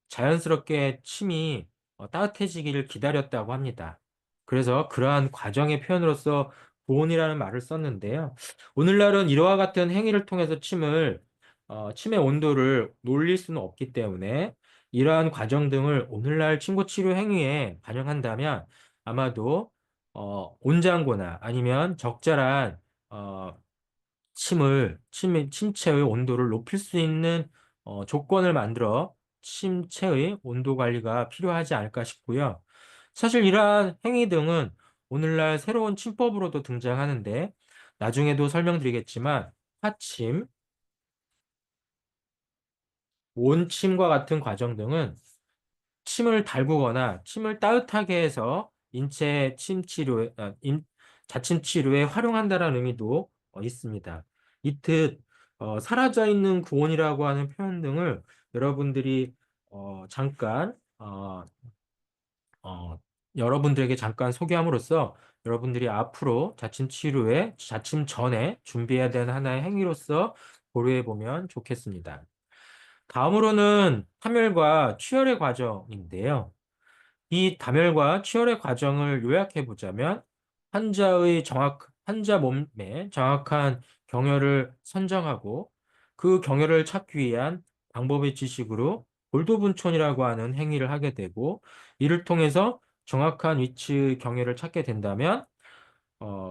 A: 자연스럽게 침이 따뜻해지기를 기다렸다고 합니다. 그래서 그러한 과정의 표현으로서 보온이라는 말을 썼는데요. 오늘날은 이와 같은 행위를 통해서 침의 온도를 놀릴 수는 없기 때문에 이러한 과정 등을 오늘날 침구 치료 행위에 반영한다면 아마도 온장고나 아니면 적절한 어, 침체의 온도를 높일 수 있는 조건을 만들어 침체의 온도 관리가 필요하지 않을까 싶고요. 사실 이러한 행위 등은 오늘날 새로운 침법으로도 등장하는데 나중에도 설명드리겠지만 파침, 온침과 같은 과정 등은 침을 달구거나 침을 따뜻하게 해서 인체 자침 치료에 활용한다는 의미도 있습니다. 이듯 사라져 있는 구온이라고 하는 표현 등을 여러분들이 잠깐 어, 여러분들에게 잠깐 소개함으로써 여러분들이 앞으로 자침 전에 준비해야 되는 하나의 행위로서 고려해 보면 좋겠습니다. 다음으로는 파멸과 취혈의 과정인데요. 이 다멸과 치열의 과정을 요약해 보자면 환자 몸에 정확한 경혈을 선정하고 그 경혈을 찾기 위한 방법의 지식으로 골도분촌이라고 하는 행위를 하게 되고 이를 통해서 정확한 위치의 경혈을 찾게 된다면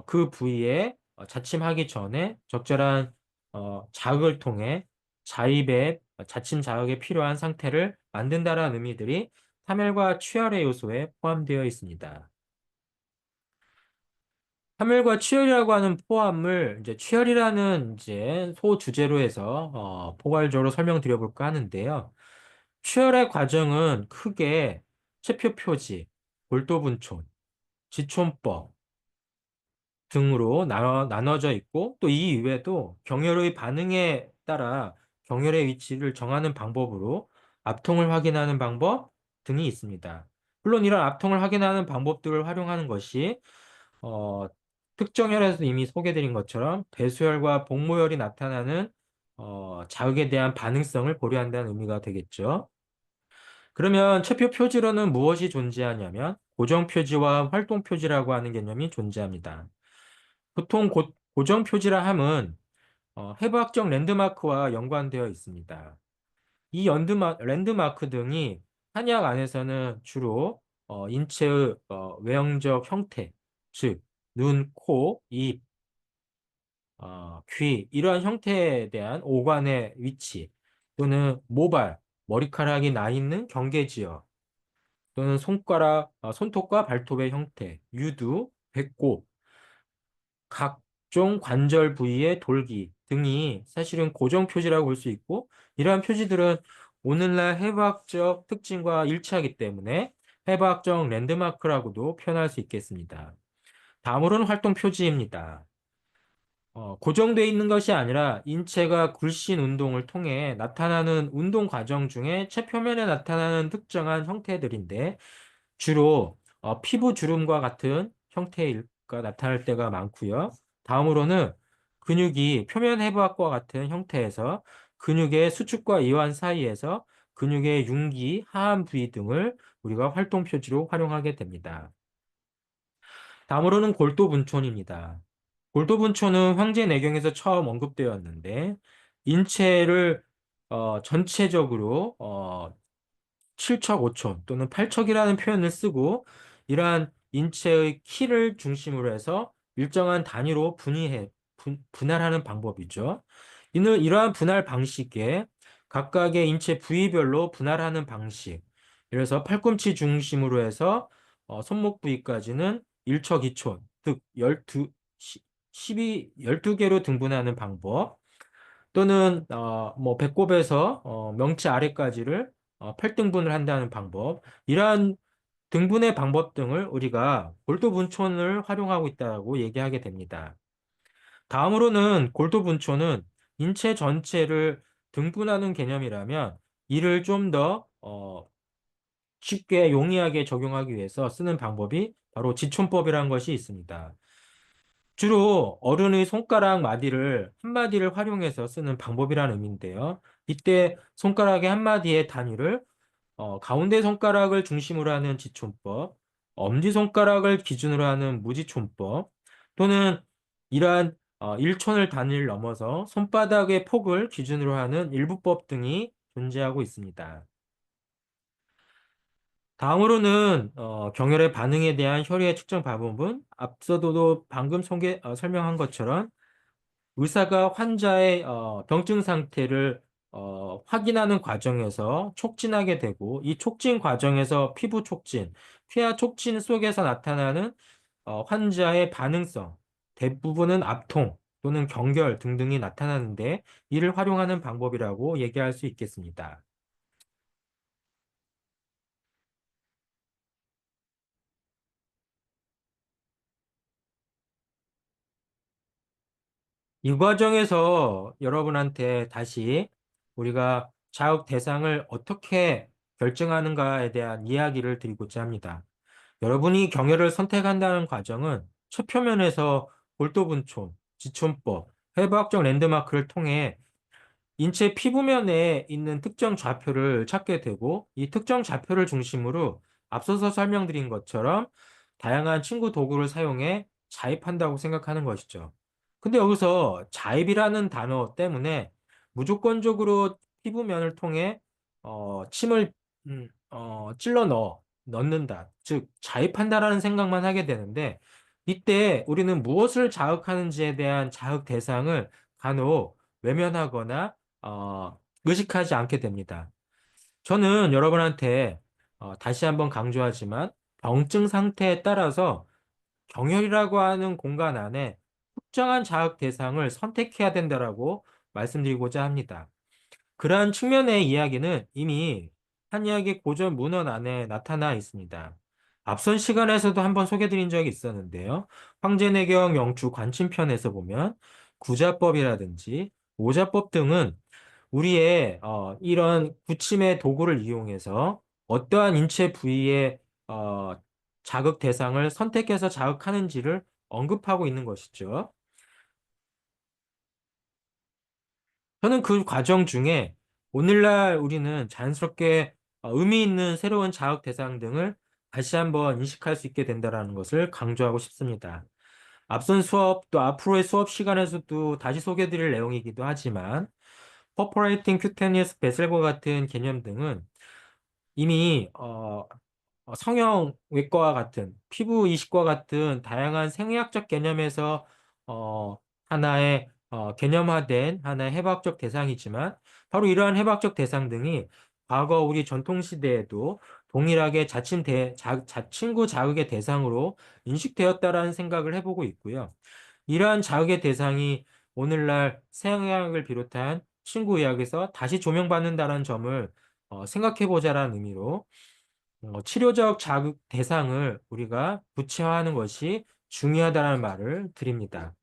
A: 그 부위에 자침하기 전에 적절한 자극을 통해 자입의 자침 자극에 필요한 상태를 만든다라는 의미들이 파멸과 취혈의 요소에 포함되어 있습니다. 파멸과 취혈이라고 하는 포함을 이제 취혈이라는 이제 소 주제로 해서 포괄적으로 설명드려 볼까 하는데요. 취혈의 과정은 크게 체표 표지, 골도분촌, 지촌법, 등으로 나눠져 있고 또 이 이외에도 경혈의 반응에 따라 경혈의 위치를 정하는 방법으로 압통을 확인하는 방법 등이 있습니다. 물론 이런 압통을 확인하는 방법들을 활용하는 것이 어, 특정 혈에서 이미 소개드린 것처럼 배수혈과 복모혈이 나타나는 자극에 대한 반응성을 고려한다는 의미가 되겠죠. 그러면 체표 표지로는 무엇이 존재하냐면 고정 표지와 활동 표지라고 하는 개념이 존재합니다. 보통 고정 표지라 함은 해부학적 랜드마크와 연관되어 있습니다. 이 랜드마크 등이 한의학 안에서는 주로 인체의 외형적 형태, 즉 눈, 코, 입, 귀 이러한 형태에 대한 오관의 위치 또는 모발, 머리카락이 나 있는 경계지역 또는 손톱과 발톱의 형태, 유두, 배꼽 각종 관절 부위의 돌기 등이 사실은 고정 표지라고 볼 수 있고 이러한 표지들은 오늘날 해부학적 특징과 일치하기 때문에 해부학적 랜드마크라고도 표현할 수 있겠습니다. 다음으로는 활동 표지입니다. 고정되어 있는 것이 아니라 인체가 굴신 운동을 통해 나타나는 운동 과정 중에 체표면에 나타나는 특정한 형태들인데 주로 피부 주름과 같은 형태가 나타날 때가 많고요. 다음으로는 근육이 표면 해부학과 같은 형태에서 근육의 수축과 이완 사이에서 근육의 융기, 하안 부위 등을 우리가 활동 표지로 활용하게 됩니다. 다음으로는 골도분촌입니다. 골도분촌은 황제내경에서 처음 언급되었는데 인체를 전체적으로 칠척, 오촌 또는 팔척이라는 표현을 쓰고 이러한 인체의 키를 중심으로 해서 일정한 단위로 분할하는 방법이죠. 이러한 분할 방식에 각각의 인체 부위별로 분할하는 방식. 예를 들어서 팔꿈치 중심으로 해서 손목 부위까지는 일척, 이촌, 즉 12개로 등분하는 방법. 또는 뭐 배꼽에서 명치 아래까지를 8등분을 한다는 방법. 이러한 등분의 방법 등을 우리가 골도분촌을 활용하고 있다고 얘기하게 됩니다. 다음으로는 골도분촌은 인체 전체를 등분하는 개념이라면 이를 좀 더 쉽게 용이하게 적용하기 위해서 쓰는 방법이 바로 지촌법이라는 것이 있습니다. 주로 어른의 손가락 마디를 한 마디를 활용해서 쓰는 방법이라는 의미인데요. 이때 손가락의 한 마디의 단위를 가운데 손가락을 중심으로 하는 지촌법, 엄지손가락을 기준으로 하는 무지촌법, 또는 이러한 일촌을 단위를 넘어서 손바닥의 폭을 기준으로 하는 일부법 등이 존재하고 있습니다. 다음으로는 경혈의 반응에 대한 혈의의 측정 방법은 앞서도 방금 설명한 것처럼 의사가 환자의 병증 상태를 확인하는 과정에서 촉진하게 되고 이 촉진 과정에서 피부 촉진, 폐하 촉진 속에서 나타나는 환자의 반응성, 대부분은 압통 또는 경결 등등이 나타나는데 이를 활용하는 방법이라고 얘기할 수 있겠습니다. 이 과정에서 여러분한테 다시 우리가 자극 대상을 어떻게 결정하는가에 대한 이야기를 드리고자 합니다. 여러분이 경혈을 선택한다는 과정은 첫 표면에서 골도분촌, 지촌법, 해부학적 랜드마크를 통해 인체 피부면에 있는 특정 좌표를 찾게 되고 이 특정 좌표를 중심으로 앞서서 설명드린 것처럼 다양한 친구 도구를 사용해 자입한다고 생각하는 것이죠. 근데 여기서 자입이라는 단어 때문에 무조건적으로 피부면을 통해 침을 찔러 넣는다. 즉 자입한다라는 생각만 하게 되는데 이때 우리는 무엇을 자극하는지에 대한 자극 대상을 간혹 외면하거나 의식하지 않게 됩니다. 저는 여러분한테 다시 한번 강조하지만 병증 상태에 따라서 경혈이라고 하는 공간 안에 특정한 자극 대상을 선택해야 된다라고 말씀드리고자 합니다. 그러한 측면의 이야기는 이미 한의학의 고전 문헌 안에 나타나 있습니다. 앞선 시간에서도 한번 소개드린 적이 있었는데요. 황제내경 영주 관침편에서 보면 구자법이라든지 오자법 등은 우리의 이런 구침의 도구를 이용해서 어떠한 인체 부위의 자극 대상을 선택해서 자극하는지를 언급하고 있는 것이죠. 저는 그 과정 중에 오늘날 우리는 자연스럽게 의미 있는 새로운 자극 대상 등을 다시 한번 인식할 수 있게 된다는 것을 강조하고 싶습니다. 앞선 수업 또 앞으로의 수업 시간에서도 다시 소개드릴 내용이기도 하지만 Perforating Cutaneous Vessel과 같은 개념 등은 이미 성형외과와 같은 피부 이식과 같은 다양한 생의학적 개념에서 하나의 개념화된 하나의 해부학적 대상이지만 바로 이러한 해부학적 대상 등이 과거 우리 전통시대에도 동일하게 친구 자극의 대상으로 인식되었다라는 생각을 해보고 있고요. 이러한 자극의 대상이 오늘날 서양의학을 비롯한 친구 의학에서 다시 조명받는다는 점을 생각해보자라는 의미로 치료적 자극 대상을 우리가 구체화하는 것이 중요하다는 말을 드립니다.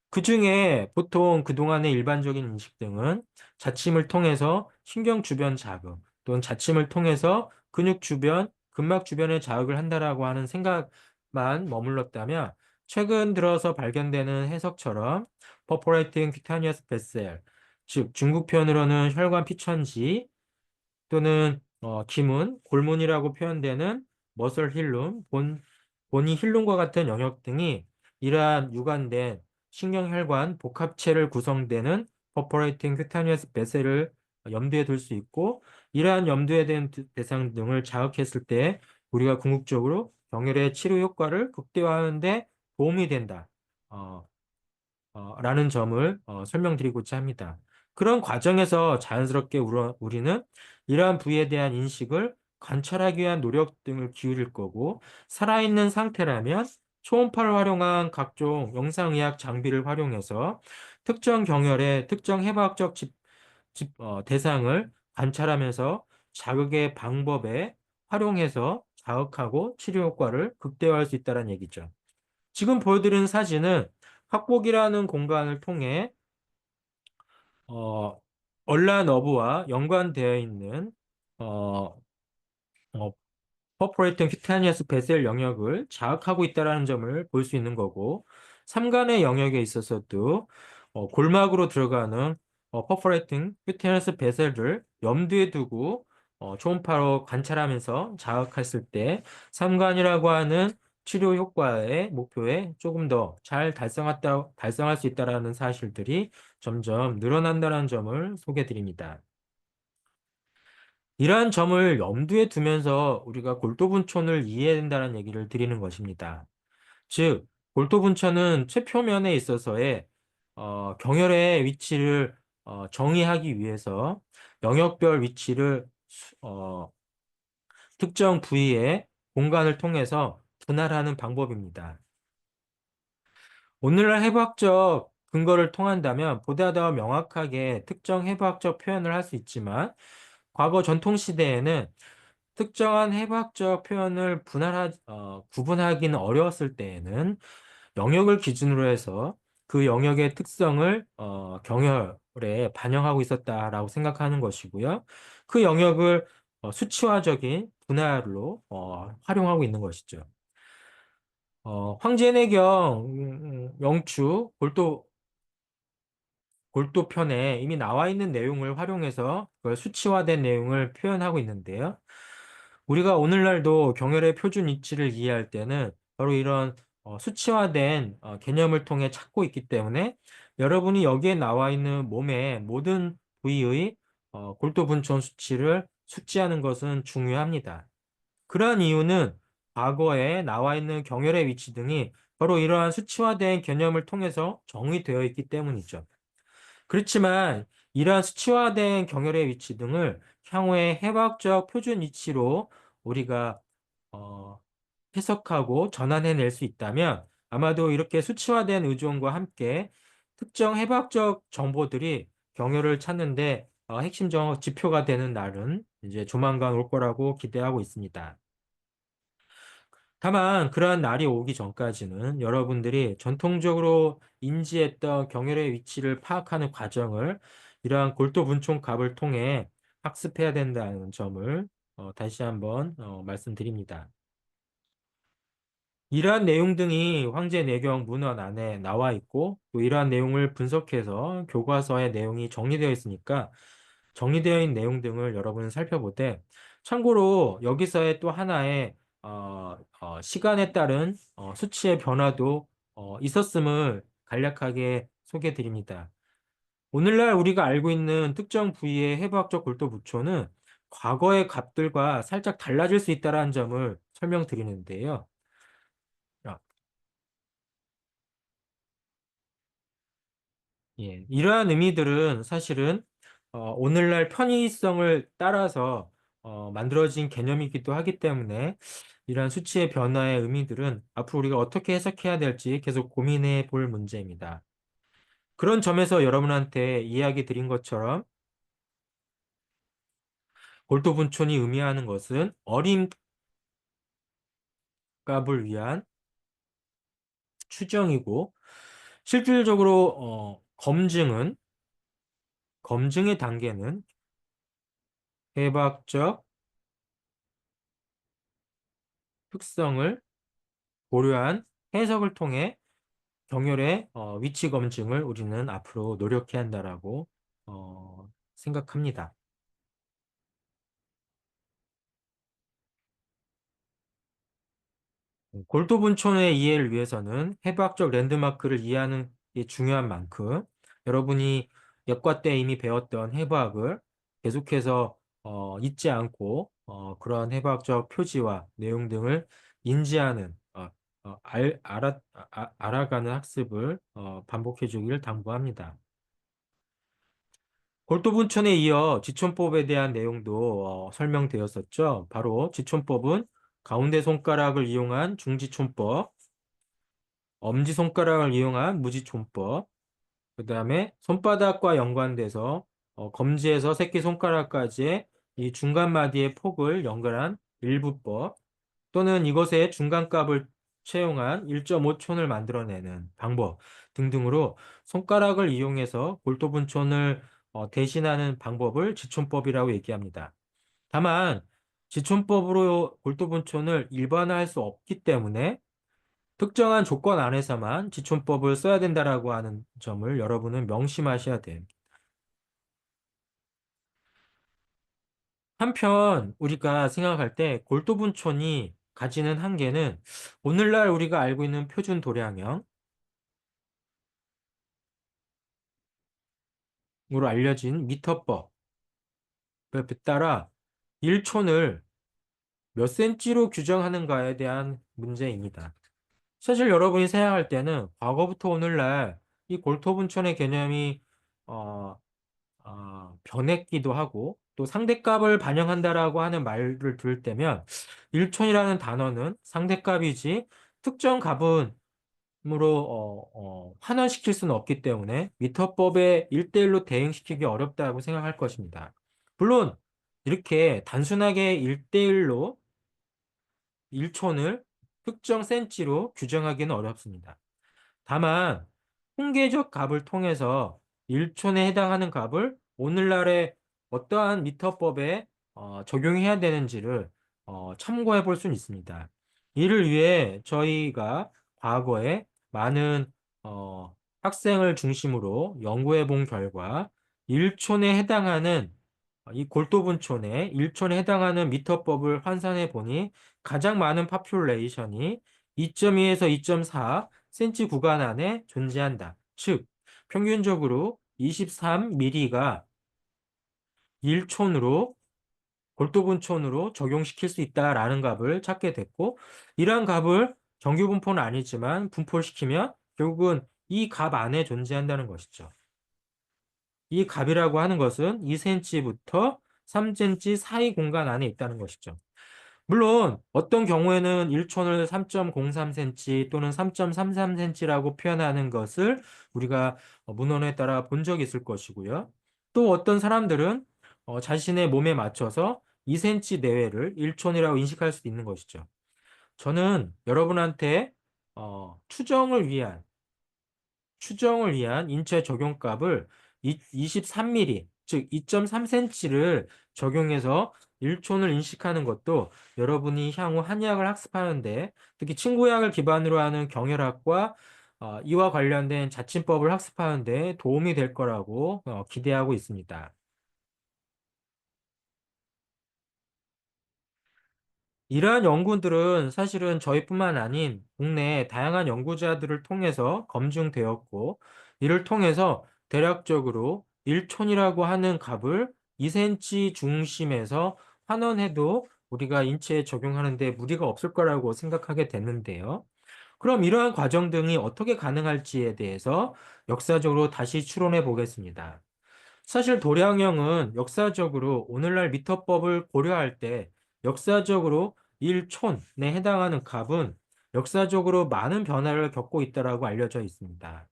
A: 그 중에 보통 그동안의 일반적인 인식 등은 자침을 통해서 신경 주변 자극 또는 자침을 통해서 근육 주변 근막 주변에 자극을 한다라고 하는 생각만 머물렀다면 최근 들어서 발견되는 해석처럼 perforating cutaneous vessel, 즉 중국 표현으로는 혈관 피천지 또는 기문, 골문이라고 표현되는 머슬 힐룸, 보니 힐룸과 같은 영역 등이 이러한 유관된 신경혈관 복합체를 구성되는 perforating cutaneous vessel을 염두에 둘 수 있고 이러한 염두에 된 대상 등을 자극했을 때 우리가 궁극적으로 경혈의 치료 효과를 극대화하는 데 도움이 된다. 어, 라는 점을 설명드리고자 합니다. 그런 과정에서 자연스럽게 우리는 이러한 부위에 대한 인식을 관찰하기 위한 노력 등을 기울일 거고, 살아있는 상태라면 초음파를 활용한 각종 영상의학 장비를 활용해서 특정 경혈의 특정 해부학적 대상을 관찰하면서 자극의 방법에 활용해서 자극하고 치료 효과를 극대화할 수 있다는 얘기죠. 지금 보여드리는 사진은 학복이라는 공간을 통해 어, 얼라너브와 연관되어 있는 어, 어, 퍼포레이팅 큐타니어스 베셀 영역을 자극하고 있다는 점을 볼 수 있는 거고 삼간의 영역에 있어서도 골막으로 들어가는 퍼포레이팅 큐타니어스 베셀을 염두에 두고 초음파로 관찰하면서 자극했을 때 삼간이라고 하는 치료 효과의 목표에 조금 더 잘 달성할 수 있다는 사실들이 점점 늘어난다는 점을 소개해 드립니다. 이러한 점을 염두에 두면서 우리가 골도분촌을 이해해야 된다는 얘기를 드리는 것입니다. 즉, 골도분촌은 최표면에 있어서의 경혈의 위치를 정의하기 위해서 영역별 위치를 특정 부위의 공간을 통해서 분할하는 방법입니다. 오늘날 해부학적 근거를 통한다면 보다 더 명확하게 특정 해부학적 표현을 할 수 있지만 과거 전통시대에는 특정한 해부학적 표현을 구분하기는 어려웠을 때에는 영역을 기준으로 해서 그 영역의 특성을 경혈에 반영하고 있었다라고 생각하는 것이고요. 그 영역을 수치화적인 분할로 활용하고 있는 것이죠. 황제내경 영추 골도편에 이미 나와 있는 내용을 활용해서 그걸 수치화된 내용을 표현하고 있는데요. 우리가 오늘날도 경혈의 표준 이치를 이해할 때는 바로 이런 수치화된 개념을 통해 찾고 있기 때문에 여러분이 여기에 나와 있는 몸의 모든 부위의 골도분천 수치를 숙지하는 것은 중요합니다. 그러한 이유는 과거에 나와 있는 경혈의 위치 등이 바로 이러한 수치화된 개념을 통해서 정의되어 있기 때문이죠. 그렇지만 이러한 수치화된 경혈의 위치 등을 향후에 해부학적 표준 위치로 우리가 어, 해석하고 전환해낼 수 있다면 아마도 이렇게 수치화된 의존과 함께 특정 해부학적 정보들이 경혈을 찾는데 핵심 지표가 되는 날은 이제 조만간 올 거라고 기대하고 있습니다. 다만 그러한 날이 오기 전까지는 여러분들이 전통적으로 인지했던 경혈의 위치를 파악하는 과정을 이러한 골도분총 값을 통해 학습해야 된다는 점을 다시 한번 말씀드립니다. 이러한 내용 등이 황제내경 문헌 안에 나와 있고 또 이러한 내용을 분석해서 교과서에 내용이 정리되어 있으니까 정리되어 있는 내용 등을 여러분은 살펴보되 참고로 여기서의 또 하나의 시간에 따른 수치의 변화도 있었음을 간략하게 소개해 드립니다. 오늘날 우리가 알고 있는 특정 부위의 해부학적 골도 부초는 과거의 값들과 살짝 달라질 수 있다는 점을 설명드리는데요. 아, 예, 이러한 의미들은 사실은 오늘날 편의성을 따라서 만들어진 개념이기도 하기 때문에 이러한 수치의 변화의 의미들은 앞으로 우리가 어떻게 해석해야 될지 계속 고민해 볼 문제입니다. 그런 점에서 여러분한테 이야기 드린 것처럼 골도분촌이 의미하는 것은 어림값을 위한 추정이고 실질적으로 검증의 단계는 해부학적 특성을 고려한 해석을 통해 경혈의 위치 검증을 우리는 앞으로 노력해야 한다라고 생각합니다. 골도분촌의 이해를 위해서는 해부학적 랜드마크를 이해하는 게 중요한 만큼 여러분이 예과 때 이미 배웠던 해부학을 계속해서 잊지 않고 그러한 해부학적 표지와 내용 등을 인지하는 알아가는 학습을 반복해 주기를 당부합니다. 골도분촌에 이어 지촌법에 대한 내용도 설명되었었죠. 바로 지촌법은 가운데 손가락을 이용한 중지촌법, 엄지손가락을 이용한 무지촌법, 그 다음에 손바닥과 연관돼서 검지에서 새끼손가락까지의 이 중간마디의 폭을 연결한 일부법, 또는 이것의 중간값을 채용한 1.5촌을 만들어내는 방법 등등으로 손가락을 이용해서 골도분촌을 대신하는 방법을 지촌법이라고 얘기합니다. 다만 지촌법으로 골도분촌을 일반화할 수 없기 때문에 특정한 조건 안에서만 지촌법을 써야 된다라고 하는 점을 여러분은 명심하셔야 돼요. 한편 우리가 생각할 때 골도분촌이 가지는 한계는 오늘날 우리가 알고 있는 표준 도량형으로 알려진 미터법에 따라 1촌을 몇 센치로 규정하는가에 대한 문제입니다. 사실 여러분이 생각할 때는 과거부터 오늘날 이 골토분촌의 개념이 어, 변했기도 하고 또 상대값을 반영한다라고 하는 말을 들을 때면 일촌이라는 단어는 상대값이지 특정 값은 으로 환원시킬 수는 없기 때문에 미터법에 1대1로 대응시키기 어렵다고 생각할 것입니다. 물론 이렇게 단순하게 1대1로 1촌을 특정 센치로 규정하기는 어렵습니다. 다만 통계적 값을 통해서 1촌에 해당하는 값을 오늘날의 어떠한 미터법에 적용해야 되는지를 참고해 볼 수는 있습니다. 이를 위해 저희가 과거에 많은 학생을 중심으로 연구해 본 결과 1촌에 해당하는 이 골도분촌에 1촌에 해당하는 미터법을 환산해 보니 가장 많은 파퓰레이션이 2.2에서 2.4cm 구간 안에 존재한다. 즉, 평균적으로 23mm가 1촌으로 골도분촌으로 적용시킬 수 있다라는 값을 찾게 됐고, 이러한 값을 정규 분포는 아니지만 분포를 시키면 결국은 이 값 안에 존재한다는 것이죠. 이 값이라고 하는 것은 2cm부터 3cm 사이 공간 안에 있다는 것이죠. 물론 어떤 경우에는 1촌을 3.03cm 또는 3.33cm라고 표현하는 것을 우리가 문헌에 따라 본 적이 있을 것이고요. 또 어떤 사람들은 자신의 몸에 맞춰서 2cm 내외를 1촌이라고 인식할 수도 있는 것이죠. 저는 여러분한테 추정을 위한 인체 적용값을 23mm, 즉 2.3cm를 적용해서 1촌을 인식하는 것도 여러분이 향후 한의학을 학습하는데 특히 친구의학을 기반으로 하는 경혈학과 이와 관련된 자침법을 학습하는 데 도움이 될 거라고 기대하고 있습니다. 이러한 연구들은 사실은 저희뿐만 아닌 국내 다양한 연구자들을 통해서 검증되었고, 이를 통해서 대략적으로 1촌이라고 하는 값을 2cm 중심에서 환원해도 우리가 인체에 적용하는데 무리가 없을 거라고 생각하게 됐는데요. 그럼 이러한 과정 등이 어떻게 가능할지에 대해서 역사적으로 다시 추론해 보겠습니다. 사실 도량형은 역사적으로 오늘날 미터법을 고려할 때 역사적으로 1촌에 해당하는 값은 역사적으로 많은 변화를 겪고 있다고 알려져 있습니다.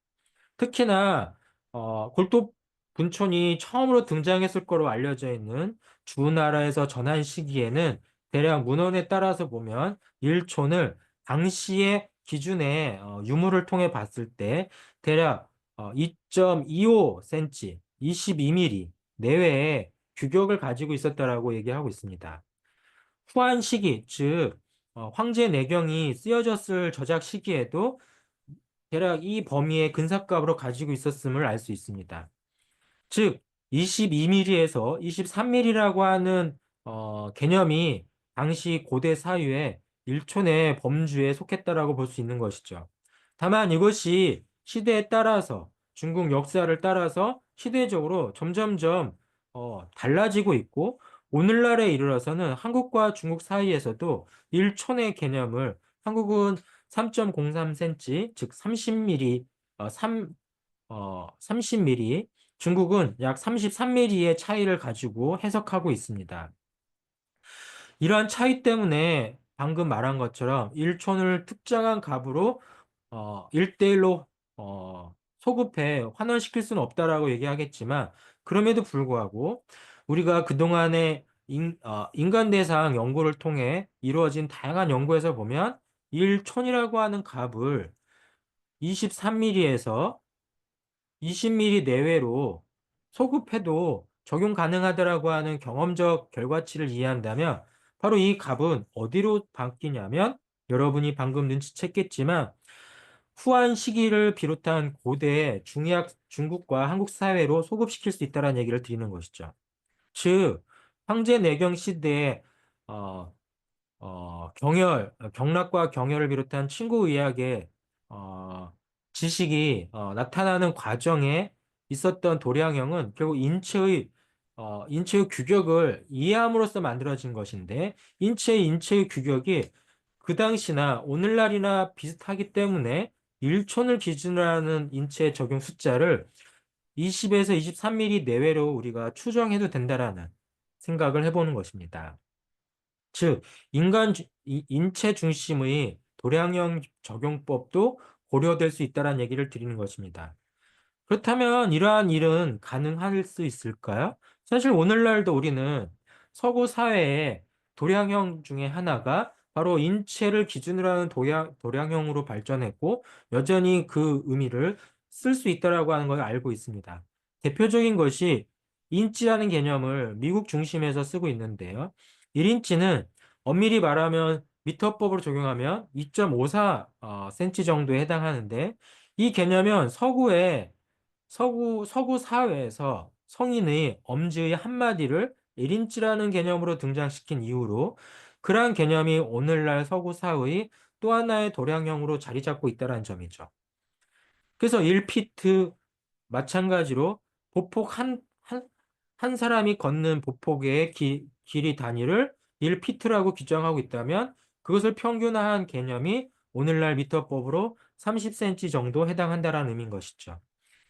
A: 특히나 골도 분촌이 처음으로 등장했을 거로 알려져 있는 주나라에서 전한 시기에는 대략 문헌에 따라서 보면 1촌을 당시의 기준의 유물을 통해 봤을 때 대략 2.25cm, 22mm 내외의 규격을 가지고 있었다라고 얘기하고 있습니다. 후한 시기, 즉 황제 내경이 쓰여졌을 저작 시기에도 대략 이 범위의 근사값으로 가지고 있었음을 알 수 있습니다. 즉, 22mm에서 23mm라고 하는 개념이 당시 고대 사유의 일촌의 범주에 속했다라고 볼 수 있는 것이죠. 다만 이것이 시대에 따라서 중국 역사를 따라서 시대적으로 점점점 달라지고 있고 오늘날에 이르러서는 한국과 중국 사이에서도 일촌의 개념을 한국은 3.03cm, 즉 30mm, 30mm, 중국은 약 33mm의 차이를 가지고 해석하고 있습니다. 이러한 차이 때문에 방금 말한 것처럼 일촌을 특정한 값으로 1대1로 소급해 환원시킬 수는 없다라고 얘기하겠지만 그럼에도 불구하고 우리가 그동안의 인간대상 연구를 통해 이루어진 다양한 연구에서 보면 일촌이라고 하는 값을 23mm에서 20mm 내외로 소급해도 적용 가능하다라고 하는 경험적 결과치를 이해한다면 바로 이 값은 어디로 바뀌냐면 여러분이 방금 눈치챘겠지만 후한 시기를 비롯한 고대 중약 중국과 한국 사회로 소급시킬 수 있다는 얘기를 드리는 것이죠. 즉, 황제 내경 시대에 어, 경락과 경혈을 비롯한 친구의학의 어, 지식이 나타나는 과정에 있었던 도량형은 결국 인체의 규격을 이해함으로써 만들어진 것인데, 인체의 규격이 그 당시나 오늘날이나 비슷하기 때문에 1촌을 기준으로 하는 인체 적용 숫자를 20에서 23mm 내외로 우리가 추정해도 된다라는 생각을 해보는 것입니다. 즉, 인체 중심의 도량형 적용법도 고려될 수 있다는 얘기를 드리는 것입니다. 그렇다면 이러한 일은 가능할 수 있을까요? 사실 오늘날도 우리는 서구 사회의 도량형 중에 하나가 바로 인체를 기준으로 하는 도량형으로 발전했고 여전히 그 의미를 쓸 수 있다라고 하는 걸 알고 있습니다. 대표적인 것이 인치라는 개념을 미국 중심에서 쓰고 있는데요. 1인치는 엄밀히 말하면 미터법으로 적용하면 2.54 cm 정도에 해당하는데 이 개념은 서구 사회에서 성인의 엄지의 한마디를 1인치라는 개념으로 등장시킨 이후로 그러한 개념이 오늘날 서구 사회의 또 하나의 도량형으로 자리 잡고 있다는 점이죠. 그래서 1피트 마찬가지로 보폭 한 사람이 걷는 보폭의 길이 단위를 1피트라고 규정하고 있다면 그것을 평균화한 개념이 오늘날 미터법으로 30cm 정도 해당한다는 의미인 것이죠.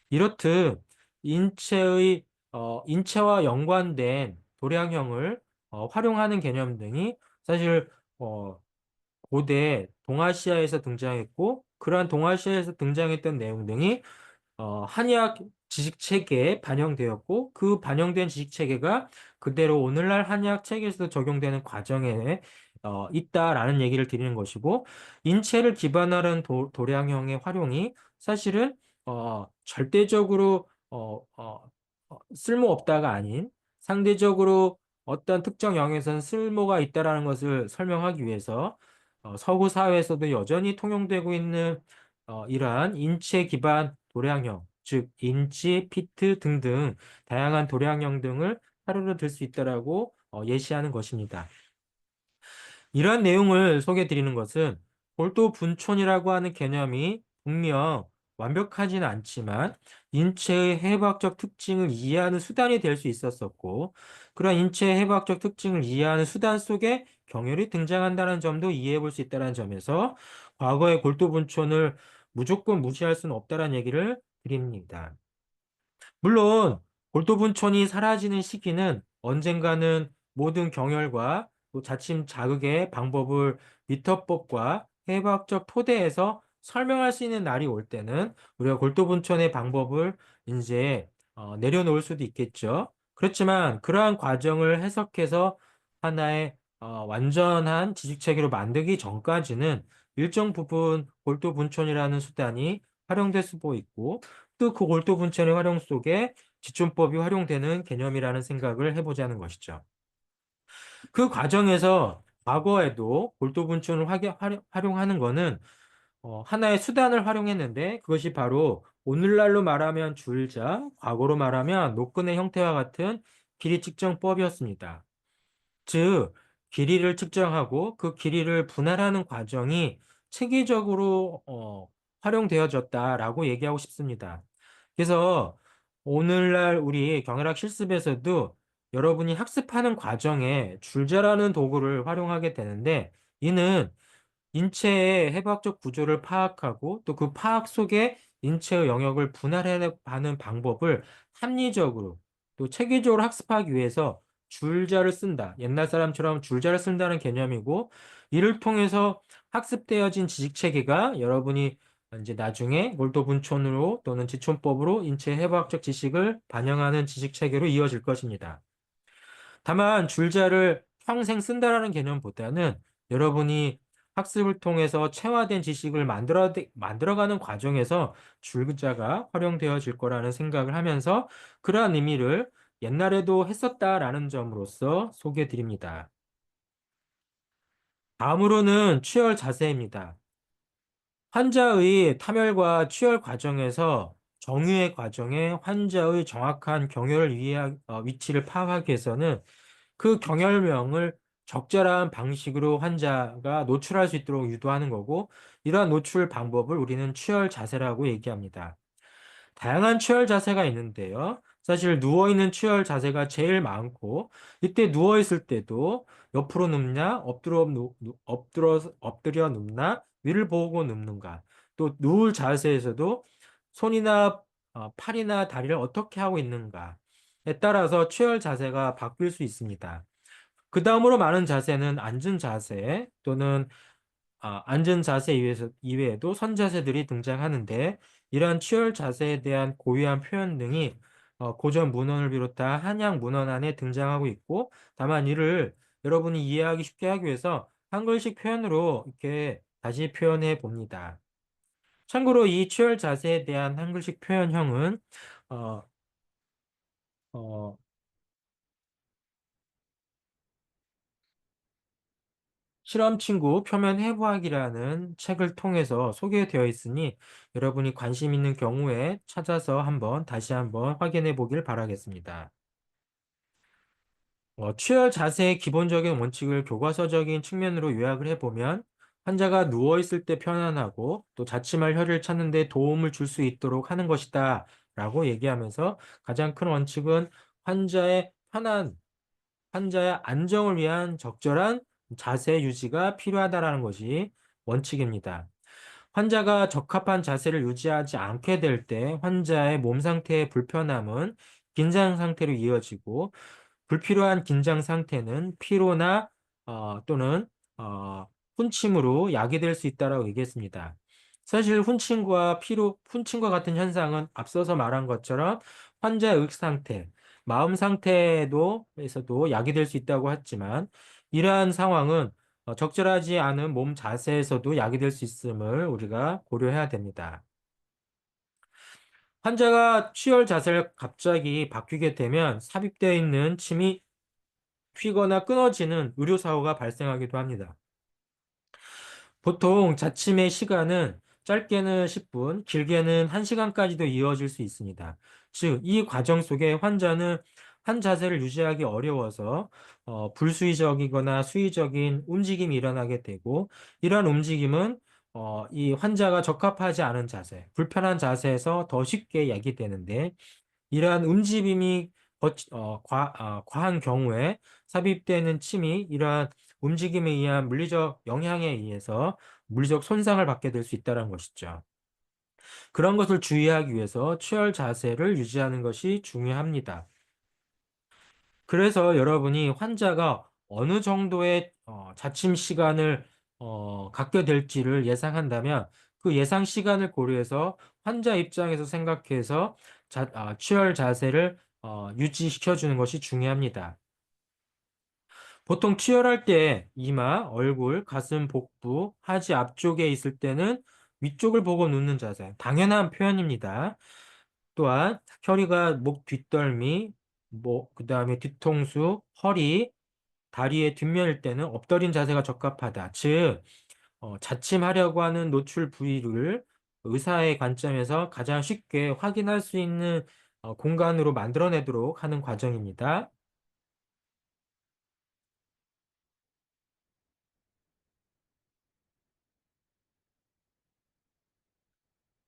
A: 이렇듯 인체와 연관된 도량형을 활용하는 개념 등이 사실 어, 고대 동아시아에서 등장했고 그러한 동아시아에서 등장했던 내용 등이 한의학 지식 체계에 반영되었고 그 반영된 지식 체계가 그대로 오늘날 한의학 체계에서 적용되는 과정에 있다라는 얘기를 드리는 것이고 인체를 기반화한 도량형의 활용이 사실은 절대적으로 쓸모없다가 아닌 상대적으로 어떤 특정 영역에서는 쓸모가 있다라는 것을 설명하기 위해서 서구 사회에서도 여전히 통용되고 있는 이러한 인체 기반 도량형, 즉 인치, 피트 등등 다양한 도량형 등을 하루로 들 수 있다라고 예시하는 것입니다. 이러한 내용을 소개해 드리는 것은 골도 분촌이라고 하는 개념이 분명 완벽하지는 않지만 인체의 해부학적 특징을 이해하는 수단이 될 수 있었었고 그런 인체의 해부학적 특징을 이해하는 수단 속에 경혈이 등장한다는 점도 이해해 볼 수 있다는 점에서 과거의 골도 분촌을 무조건 무시할 수는 없다는 얘기를 드립니다. 물론 골도분촌이 사라지는 시기는 언젠가는 모든 경혈과 또 자침 자극의 방법을 미터법과 해부학적 토대에서 설명할 수 있는 날이 올 때는 우리가 골도분촌의 방법을 이제 내려놓을 수도 있겠죠. 그렇지만 그러한 과정을 해석해서 하나의 완전한 지식체계로 만들기 전까지는 일정 부분 골도분촌이라는 수단이 활용될 수도 있고 또 그 골도 분천의 활용 속에 지존법이 활용되는 개념이라는 생각을 해보자는 것이죠. 그 과정에서 과거에도 골도분촌을 활용하는 거는 하나의 수단을 활용했는데 그것이 바로 오늘날로 말하면 줄자, 과거로 말하면 노끈의 형태와 같은 길이 측정법이었습니다. 즉, 길이를 측정하고 그 길이를 분할하는 과정이 체계적으로 활용되어졌다라고 얘기하고 싶습니다. 그래서 오늘날 우리 경영학 실습에서도 여러분이 학습하는 과정에 줄자라는 도구를 활용하게 되는데 이는 인체의 해부학적 구조를 파악하고 또 그 파악 속에 인체의 영역을 분할하는 방법을 합리적으로 또 체계적으로 학습하기 위해서 줄자를 쓴다. 옛날 사람처럼 줄자를 쓴다는 개념이고 이를 통해서 학습되어진 지식 체계가 여러분이 이제 나중에 몰도분촌으로 또는 지촌법으로 인체 해부학적 지식을 반영하는 지식 체계로 이어질 것입니다. 다만 줄자를 평생 쓴다라는 개념보다는 여러분이 학습을 통해서 체화된 지식을 만들어가는 과정에서 줄자가 활용되어질 거라는 생각을 하면서 그러한 의미를 옛날에도 했었다라는 점으로서 소개해 드립니다. 다음으로는 취열 자세입니다. 환자의 타멸과 취열 과정에서 정유의 과정에 환자의 정확한 경혈 위치를 파악하기 위해서는 그 경혈명을 적절한 방식으로 환자가 노출할 수 있도록 유도하는 거고, 이러한 노출 방법을 우리는 취열 자세라고 얘기합니다. 다양한 취열 자세가 있는데요. 사실 누워있는 취열 자세가 제일 많고, 이때 누워있을 때도 옆으로 눕냐, 엎드려 눕나, 위를 보고 눕는가. 또 누울 자세에서도 손이나 팔이나 다리를 어떻게 하고 있는가에 따라서 취열 자세가 바뀔 수 있습니다. 그 다음으로 많은 자세는 앉은 자세 또는 앉은 자세 이외에도 선자세들이 등장하는데 이러한 취열 자세에 대한 고유한 표현 등이 고전 문헌을 비롯한 한양 문헌 안에 등장하고 있고 다만 이를 여러분이 이해하기 쉽게 하기 위해서 한글식 표현으로 이렇게 다시 표현해 봅니다. 참고로 이 취열 자세에 대한 한글식 표현형은 어, 어, 실험친구 표면 해부학이라는 책을 통해서 소개되어 있으니 여러분이 관심 있는 경우에 찾아서 다시 한번 확인해 보길 바라겠습니다. 취열 자세의 기본적인 원칙을 교과서적인 측면으로 요약을 해보면 환자가 누워있을 때 편안하고 또 자침할 혈을 찾는 데 도움을 줄 수 있도록 하는 것이다 라고 얘기하면서 가장 큰 원칙은 환자의 편안 환자의 안정을 위한 적절한 자세 유지가 필요하다라는 것이 원칙입니다. 환자가 적합한 자세를 유지하지 않게 될 때 환자의 몸 상태의 불편함은 긴장 상태로 이어지고 불필요한 긴장 상태는 피로나 또는 어, 훈침으로 야기될 수 있다고 얘기했습니다. 사실 훈침과 같은 현상은 앞서서 말한 것처럼 환자의 의 상태, 마음 상태에서도 야기될 수 있다고 했지만 이러한 상황은 적절하지 않은 몸 자세에서도 야기될 수 있음을 우리가 고려해야 됩니다. 환자가 취열 자세를 갑자기 바뀌게 되면 삽입되어 있는 침이 휘거나 끊어지는 의료사고가 발생하기도 합니다. 보통 자침의 시간은 짧게는 10분, 길게는 1시간까지도 이어질 수 있습니다. 즉, 이 과정 속에 환자는 한 자세를 유지하기 어려워서 불수의적이거나 수의적인 움직임이 일어나게 되고 이러한 움직임은 이 환자가 적합하지 않은 자세, 불편한 자세에서 더 쉽게 야기되는데 이러한 움직임이 과한 경우에 삽입되는 침이 이러한 움직임에 의한 물리적 영향에 의해서 물리적 손상을 받게 될 수 있다는 것이죠. 그런 것을 주의하기 위해서 취열 자세를 유지하는 것이 중요합니다. 그래서 여러분이 환자가 어느 정도의 자침 시간을 갖게 될지를 예상한다면 그 예상 시간을 고려해서 환자 입장에서 생각해서 취열 자세를 유지시켜 주는 것이 중요합니다. 보통 취열할 때 이마, 얼굴, 가슴, 복부, 하지 앞쪽에 있을 때는 위쪽을 보고 눕는 자세. 당연한 표현입니다. 또한 혈위가 목 뒷덜미, 그 다음에 뒤통수, 허리, 다리의 뒷면일 때는 엎드린 자세가 적합하다. 즉, 자침하려고 하는 노출 부위를 의사의 관점에서 가장 쉽게 확인할 수 있는 공간으로 만들어내도록 하는 과정입니다.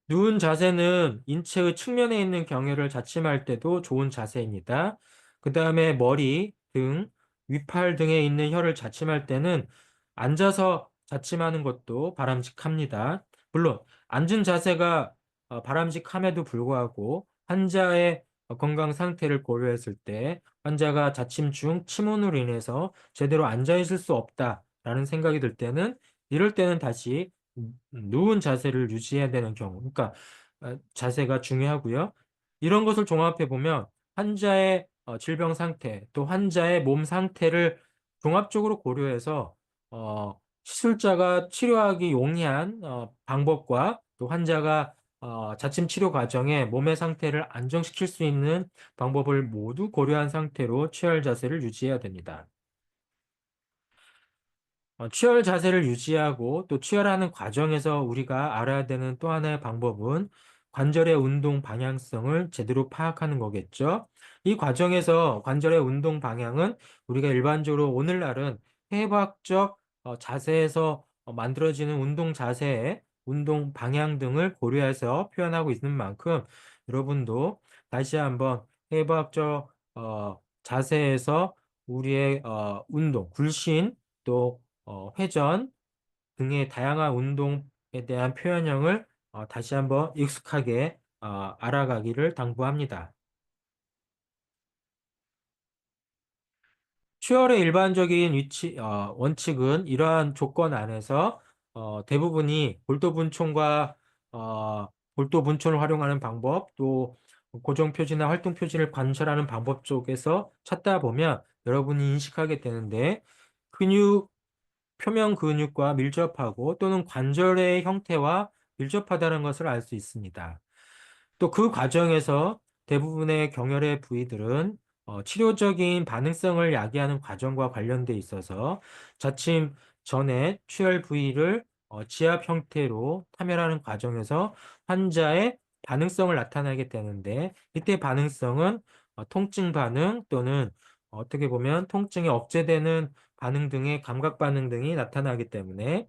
A: 누운 자세는 인체의 측면에 있는 경혈을 자침할 때도 좋은 자세입니다. 그 다음에 머리, 등, 위팔 등에 있는 혀를 자침할 때는 앉아서 자침하는 것도 바람직합니다. 물론 앉은 자세가 바람직함에도 불구하고 환자의 건강 상태를 고려했을 때 환자가 자침 중 침온으로 인해서 제대로 앉아 있을 수 없다라는 생각이 들 때는 이럴 때는 다시 누운 자세를 유지해야 되는 경우, 그러니까 자세가 중요하고요. 이런 것을 종합해 보면 환자의 질병 상태, 또 환자의 몸 상태를 종합적으로 고려해서 시술자가 치료하기 용이한 방법과 또 환자가 자침 치료 과정에 몸의 상태를 안정시킬 수 있는 방법을 모두 고려한 상태로 취할 자세를 유지해야 됩니다. 취열 자세를 유지하고 또 취열하는 과정에서 우리가 알아야 되는 또 하나의 방법은 관절의 운동 방향성을 제대로 파악하는 거겠죠. 이 과정에서 관절의 운동 방향은 우리가 일반적으로 오늘날은 해부학적 자세에서 만들어지는 운동 자세의 운동 방향 등을 고려해서 표현하고 있는 만큼 여러분도 다시 한번 해부학적 자세에서 우리의 운동, 굴신 또 회전 등의 다양한 운동에 대한 표현형을 다시 한번 익숙하게 알아가기를 당부합니다. 추월의 일반적인 원칙은 이러한 조건 안에서 대부분이 볼도분총과 볼도분총을 활용하는 방법, 또 고정표지나 활동표지를 관찰하는 방법 쪽에서 찾다 보면 여러분이 인식하게 되는데 근육 표면 근육과 밀접하고 또는 관절의 형태와 밀접하다는 것을 알 수 있습니다. 또 그 과정에서 대부분의 경혈의 부위들은 치료적인 반응성을 야기하는 과정과 관련돼 있어서 자침 전에 취혈 부위를 지압 형태로 타멸하는 과정에서 환자의 반응성을 나타나게 되는데 이때 반응성은 통증 반응 또는 어떻게 보면 통증이 억제되는 반응 등의 감각 반응 등이 나타나기 때문에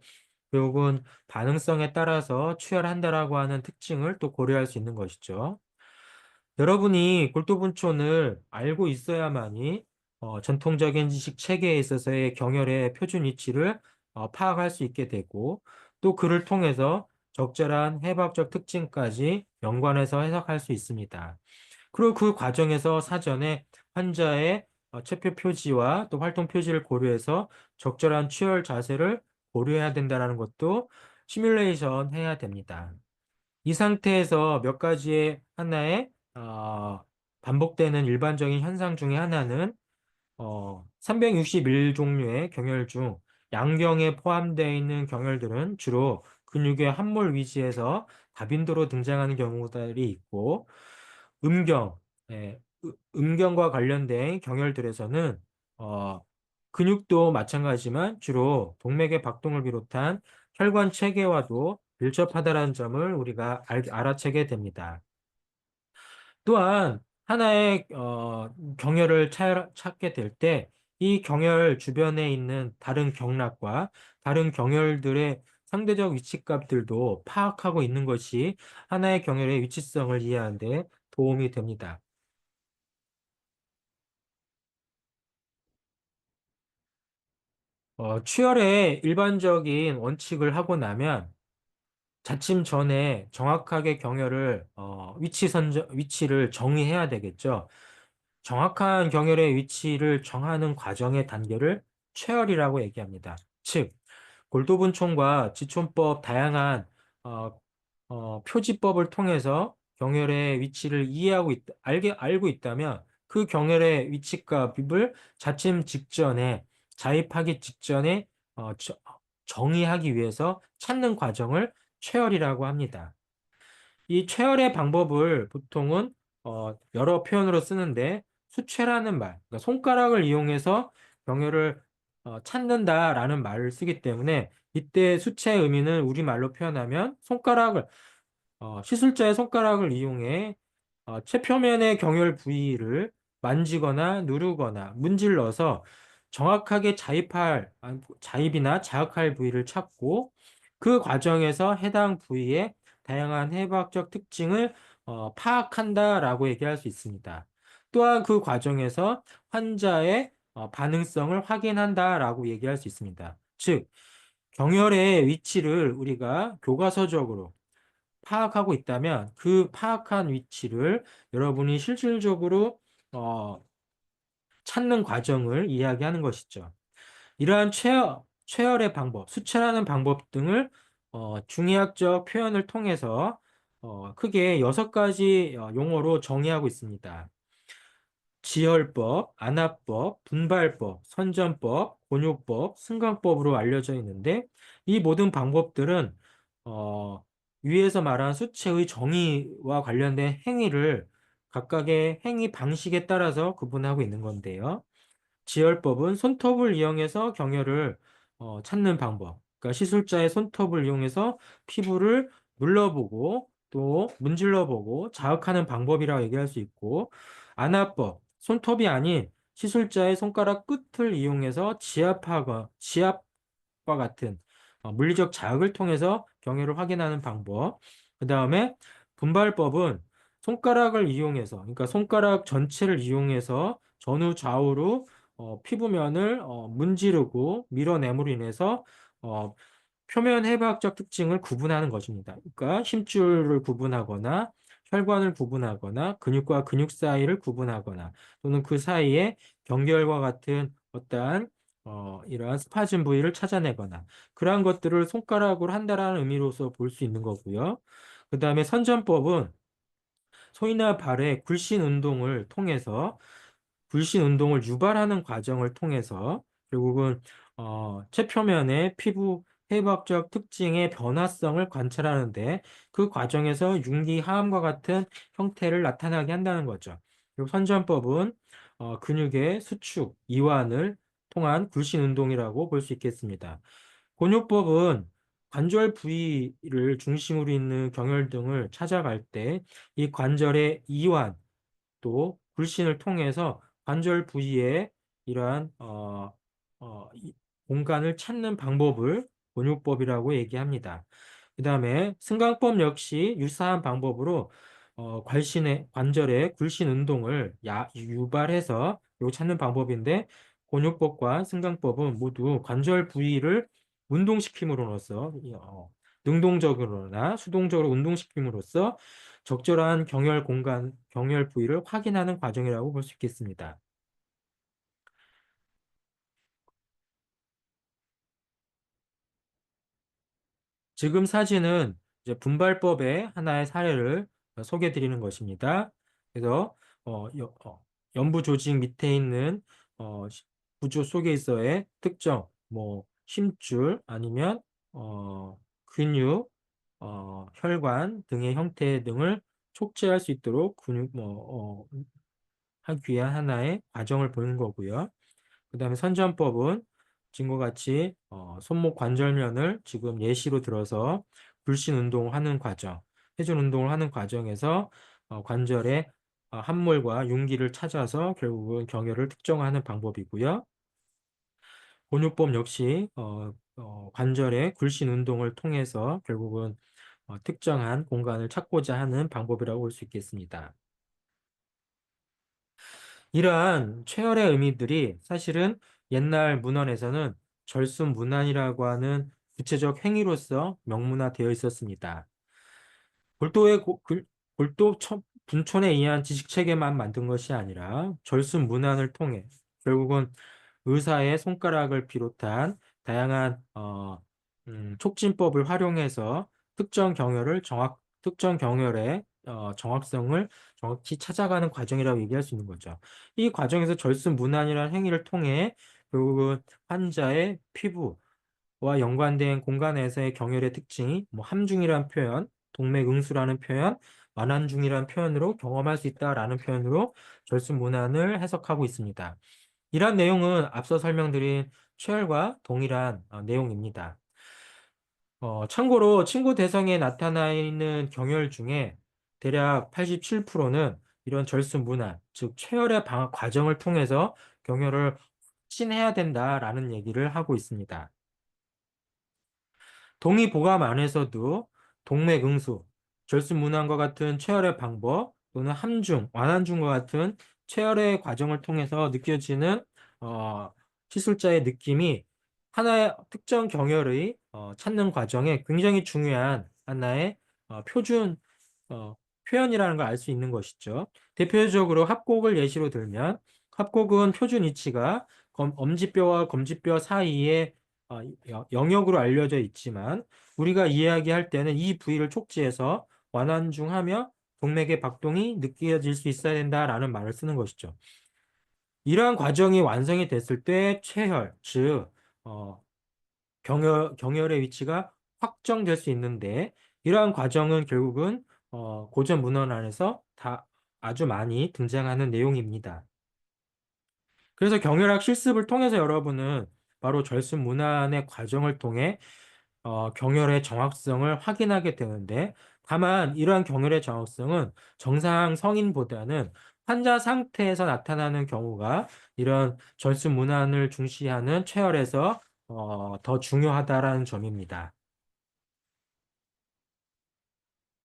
A: 결국은 반응성에 따라서 취혈한다라고 하는 특징을 또 고려할 수 있는 것이죠. 여러분이 골도분촌을 알고 있어야만이 전통적인 지식 체계에 있어서의 경혈의 표준 위치를 파악할 수 있게 되고 또 그를 통해서 적절한 해부학적 특징까지 연관해서 해석할 수 있습니다. 그리고 그 과정에서 사전에 환자의 체표 표지와 또 활동 표지를 고려해서 적절한 취혈 자세를 고려해야 된다는 것도 시뮬레이션 해야 됩니다. 이 상태에서 몇 가지의 하나의 반복되는 일반적인 현상 중에 하나는 361종류의 경혈 중 양경에 포함되어 있는 경혈들은 주로 근육의 함몰 위치에서 다빈도로 등장하는 경우들이 있고 음경, 음경과 관련된 경혈들에서는 어, 근육도 마찬가지지만 주로 동맥의 박동을 비롯한 혈관 체계와도 밀접하다는 점을 우리가 알아채게 됩니다. 또한 하나의 경혈을 찾게 될 때 이 경혈 주변에 있는 다른 경락과 다른 경혈들의 상대적 위치값들도 파악하고 있는 것이 하나의 경혈의 위치성을 이해하는 데 도움이 됩니다. 취혈의 일반적인 원칙을 하고 나면 자침 전에 정확하게 경혈을 위치를 정의해야 되겠죠. 정확한 경혈의 위치를 정하는 과정의 단계를 최열이라고 얘기합니다. 즉, 골도분총과 지촌법 다양한 어, 표지법을 통해서 경혈의 위치를 알고 있다면 그 경혈의 위치값을 자침 직전에 자입하기 직전에 정의하기 위해서 찾는 과정을 최열이라고 합니다. 이 최열의 방법을 보통은 여러 표현으로 쓰는데 수채라는 말, 그러니까 손가락을 이용해서 경혈을 찾는다라는 말을 쓰기 때문에 이때 수치의 의미는 우리말로 표현하면 시술자의 손가락을 이용해 최표면의 경혈 부위를 만지거나 누르거나 문질러서 정확하게 자입이나 자극할 부위를 찾고 그 과정에서 해당 부위의 다양한 해부학적 특징을 파악한다라고 얘기할 수 있습니다. 또한 그 과정에서 환자의 반응성을 확인한다라고 얘기할 수 있습니다. 즉, 경혈의 위치를 우리가 교과서적으로 파악하고 있다면 그 파악한 위치를 여러분이 실질적으로 어, 찾는 과정을 이야기하는 것이죠. 이러한 최열의 방법, 수치라는 방법 등을 중의학적 표현을 통해서 크게 6가지 용어로 정의하고 있습니다. 지혈법, 안압법, 분발법, 선전법, 곤요법, 승강법으로 알려져 있는데 이 모든 방법들은 어, 위에서 말한 수치의 정의와 관련된 행위를 각각의 행위 방식에 따라서 구분하고 있는 건데요. 지혈법은 손톱을 이용해서 경혈을 찾는 방법. 그러니까 시술자의 손톱을 이용해서 피부를 눌러보고 또 문질러보고 자극하는 방법이라고 얘기할 수 있고, 안압법, 손톱이 아닌 시술자의 손가락 끝을 이용해서 지압과 같은 물리적 자극을 통해서 경혈을 확인하는 방법. 그 다음에 분발법은 손가락을 이용해서, 그러니까 손가락 전체를 이용해서 전후 좌우로 피부면을 문지르고 밀어냄으로 인해서 어, 표면 해부학적 특징을 구분하는 것입니다. 그러니까 힘줄을 구분하거나 혈관을 구분하거나 근육과 근육 사이를 구분하거나 또는 그 사이에 경결과 같은 어떠한 이러한 스파즘 부위를 찾아내거나 그러한 것들을 손가락으로 한다라는 의미로서 볼 수 있는 거고요. 그 다음에 선전법은 소이나 발의 굴신 운동을 통해서 불신 운동을 유발하는 과정을 통해서 결국은 체표면의 피부 해부학적 특징의 변화성을 관찰하는데 그 과정에서 융기 하함과 같은 형태를 나타나게 한다는 거죠. 그리고 선전법은 근육의 수축, 이완을 통한 굴신 운동이라고 볼 수 있겠습니다. 곤요법은 관절 부위를 중심으로 있는 경혈 등을 찾아갈 때 이 관절의 이완 또 불신을 통해서 관절 부위에 이러한 공간을 찾는 방법을 곤욕법이라고 얘기합니다. 그 다음에 승강법 역시 유사한 방법으로 관절의 굴신 운동을 유발해서 요 찾는 방법인데 곤욕법과 승강법은 모두 관절 부위를 운동시킴으로써 능동적으로나 수동적으로 운동시킴으로써 적절한 경혈 부위를 확인하는 과정이라고 볼 수 있겠습니다. 지금 사진은 이제 분발법의 하나의 사례를 소개해 드리는 것입니다. 그래서 연부 조직 밑에 있는 구조 속에서의 특정, 뭐 힘줄 아니면 근육, 혈관 등의 형태 등을 촉지할 수 있도록 하기 위한 하나의 과정을 보는 거고요. 그 다음에 선전법은 지금과 같이 손목 관절면을 지금 예시로 들어서 불신 운동을 하는 과정, 회전 운동을 하는 과정에서 관절의 함몰과 융기를 찾아서 결국은 경혈을 특정하는 방법이고요. 곤요법 역시 관절의 굴신 운동을 통해서 결국은 특정한 공간을 찾고자 하는 방법이라고 볼 수 있겠습니다. 이러한 최열의 의미들이 사실은 옛날 문헌에서는 절순문안이라고 하는 구체적 행위로서 명문화되어 있었습니다. 골도의 분촌에 의한 지식체계만 만든 것이 아니라 절순문안을 통해 결국은 의사의 손가락을 비롯한 다양한 촉진법을 활용해서 특정 경혈의 정확성을 정확히 찾아가는 과정이라고 얘기할 수 있는 거죠. 이 과정에서 절순문안이라는 행위를 통해 결국은 환자의 피부와 연관된 공간에서의 경혈의 특징이 뭐 함중이라는 표현, 동맥응수라는 표현, 완환중이라는 표현으로 경험할 수 있다라는 표현으로 절순문안을 해석하고 있습니다. 이러한 내용은 앞서 설명드린 최혈과 동일한 내용입니다. 참고로 친구 대성에 나타나 있는 경혈 중에 대략 87%는 이런 절수 문안, 즉 최혈의 과정을 통해서 경혈을 확진해야 된다라는 얘기를 하고 있습니다. 동의보감 안에서도 동맥응수, 절수문안과 같은 최혈의 방법 또는 함중, 완환중과 같은 최혈의 과정을 통해서 느껴지는 시술자의 느낌이 하나의 특정 경혈의 찾는 과정에 굉장히 중요한 하나의 표준 표현이라는 걸 알 수 있는 것이죠. 대표적으로 합곡을 예시로 들면 합곡은 표준 위치가 엄지뼈와 검지뼈 사이에 영역으로 알려져 있지만 우리가 이야기할 때는 이 부위를 촉지해서 완환중하며 동맥의 박동이 느껴질 수 있어야 된다라는 말을 쓰는 것이죠. 이러한 과정이 완성이 됐을 때 최혈, 즉 경혈의 위치가 확정될 수 있는데 이러한 과정은 결국은 고전 문헌 안에서 다 아주 많이 등장하는 내용입니다. 그래서 경혈학 실습을 통해서 여러분은 바로 절순 문안의 과정을 통해 경혈의 정확성을 확인하게 되는데 다만 이러한 경혈의 정확성은 정상 성인보다는 환자 상태에서 나타나는 경우가 이런 절순 문안을 중시하는 체열에서 더 중요하다라는 점입니다.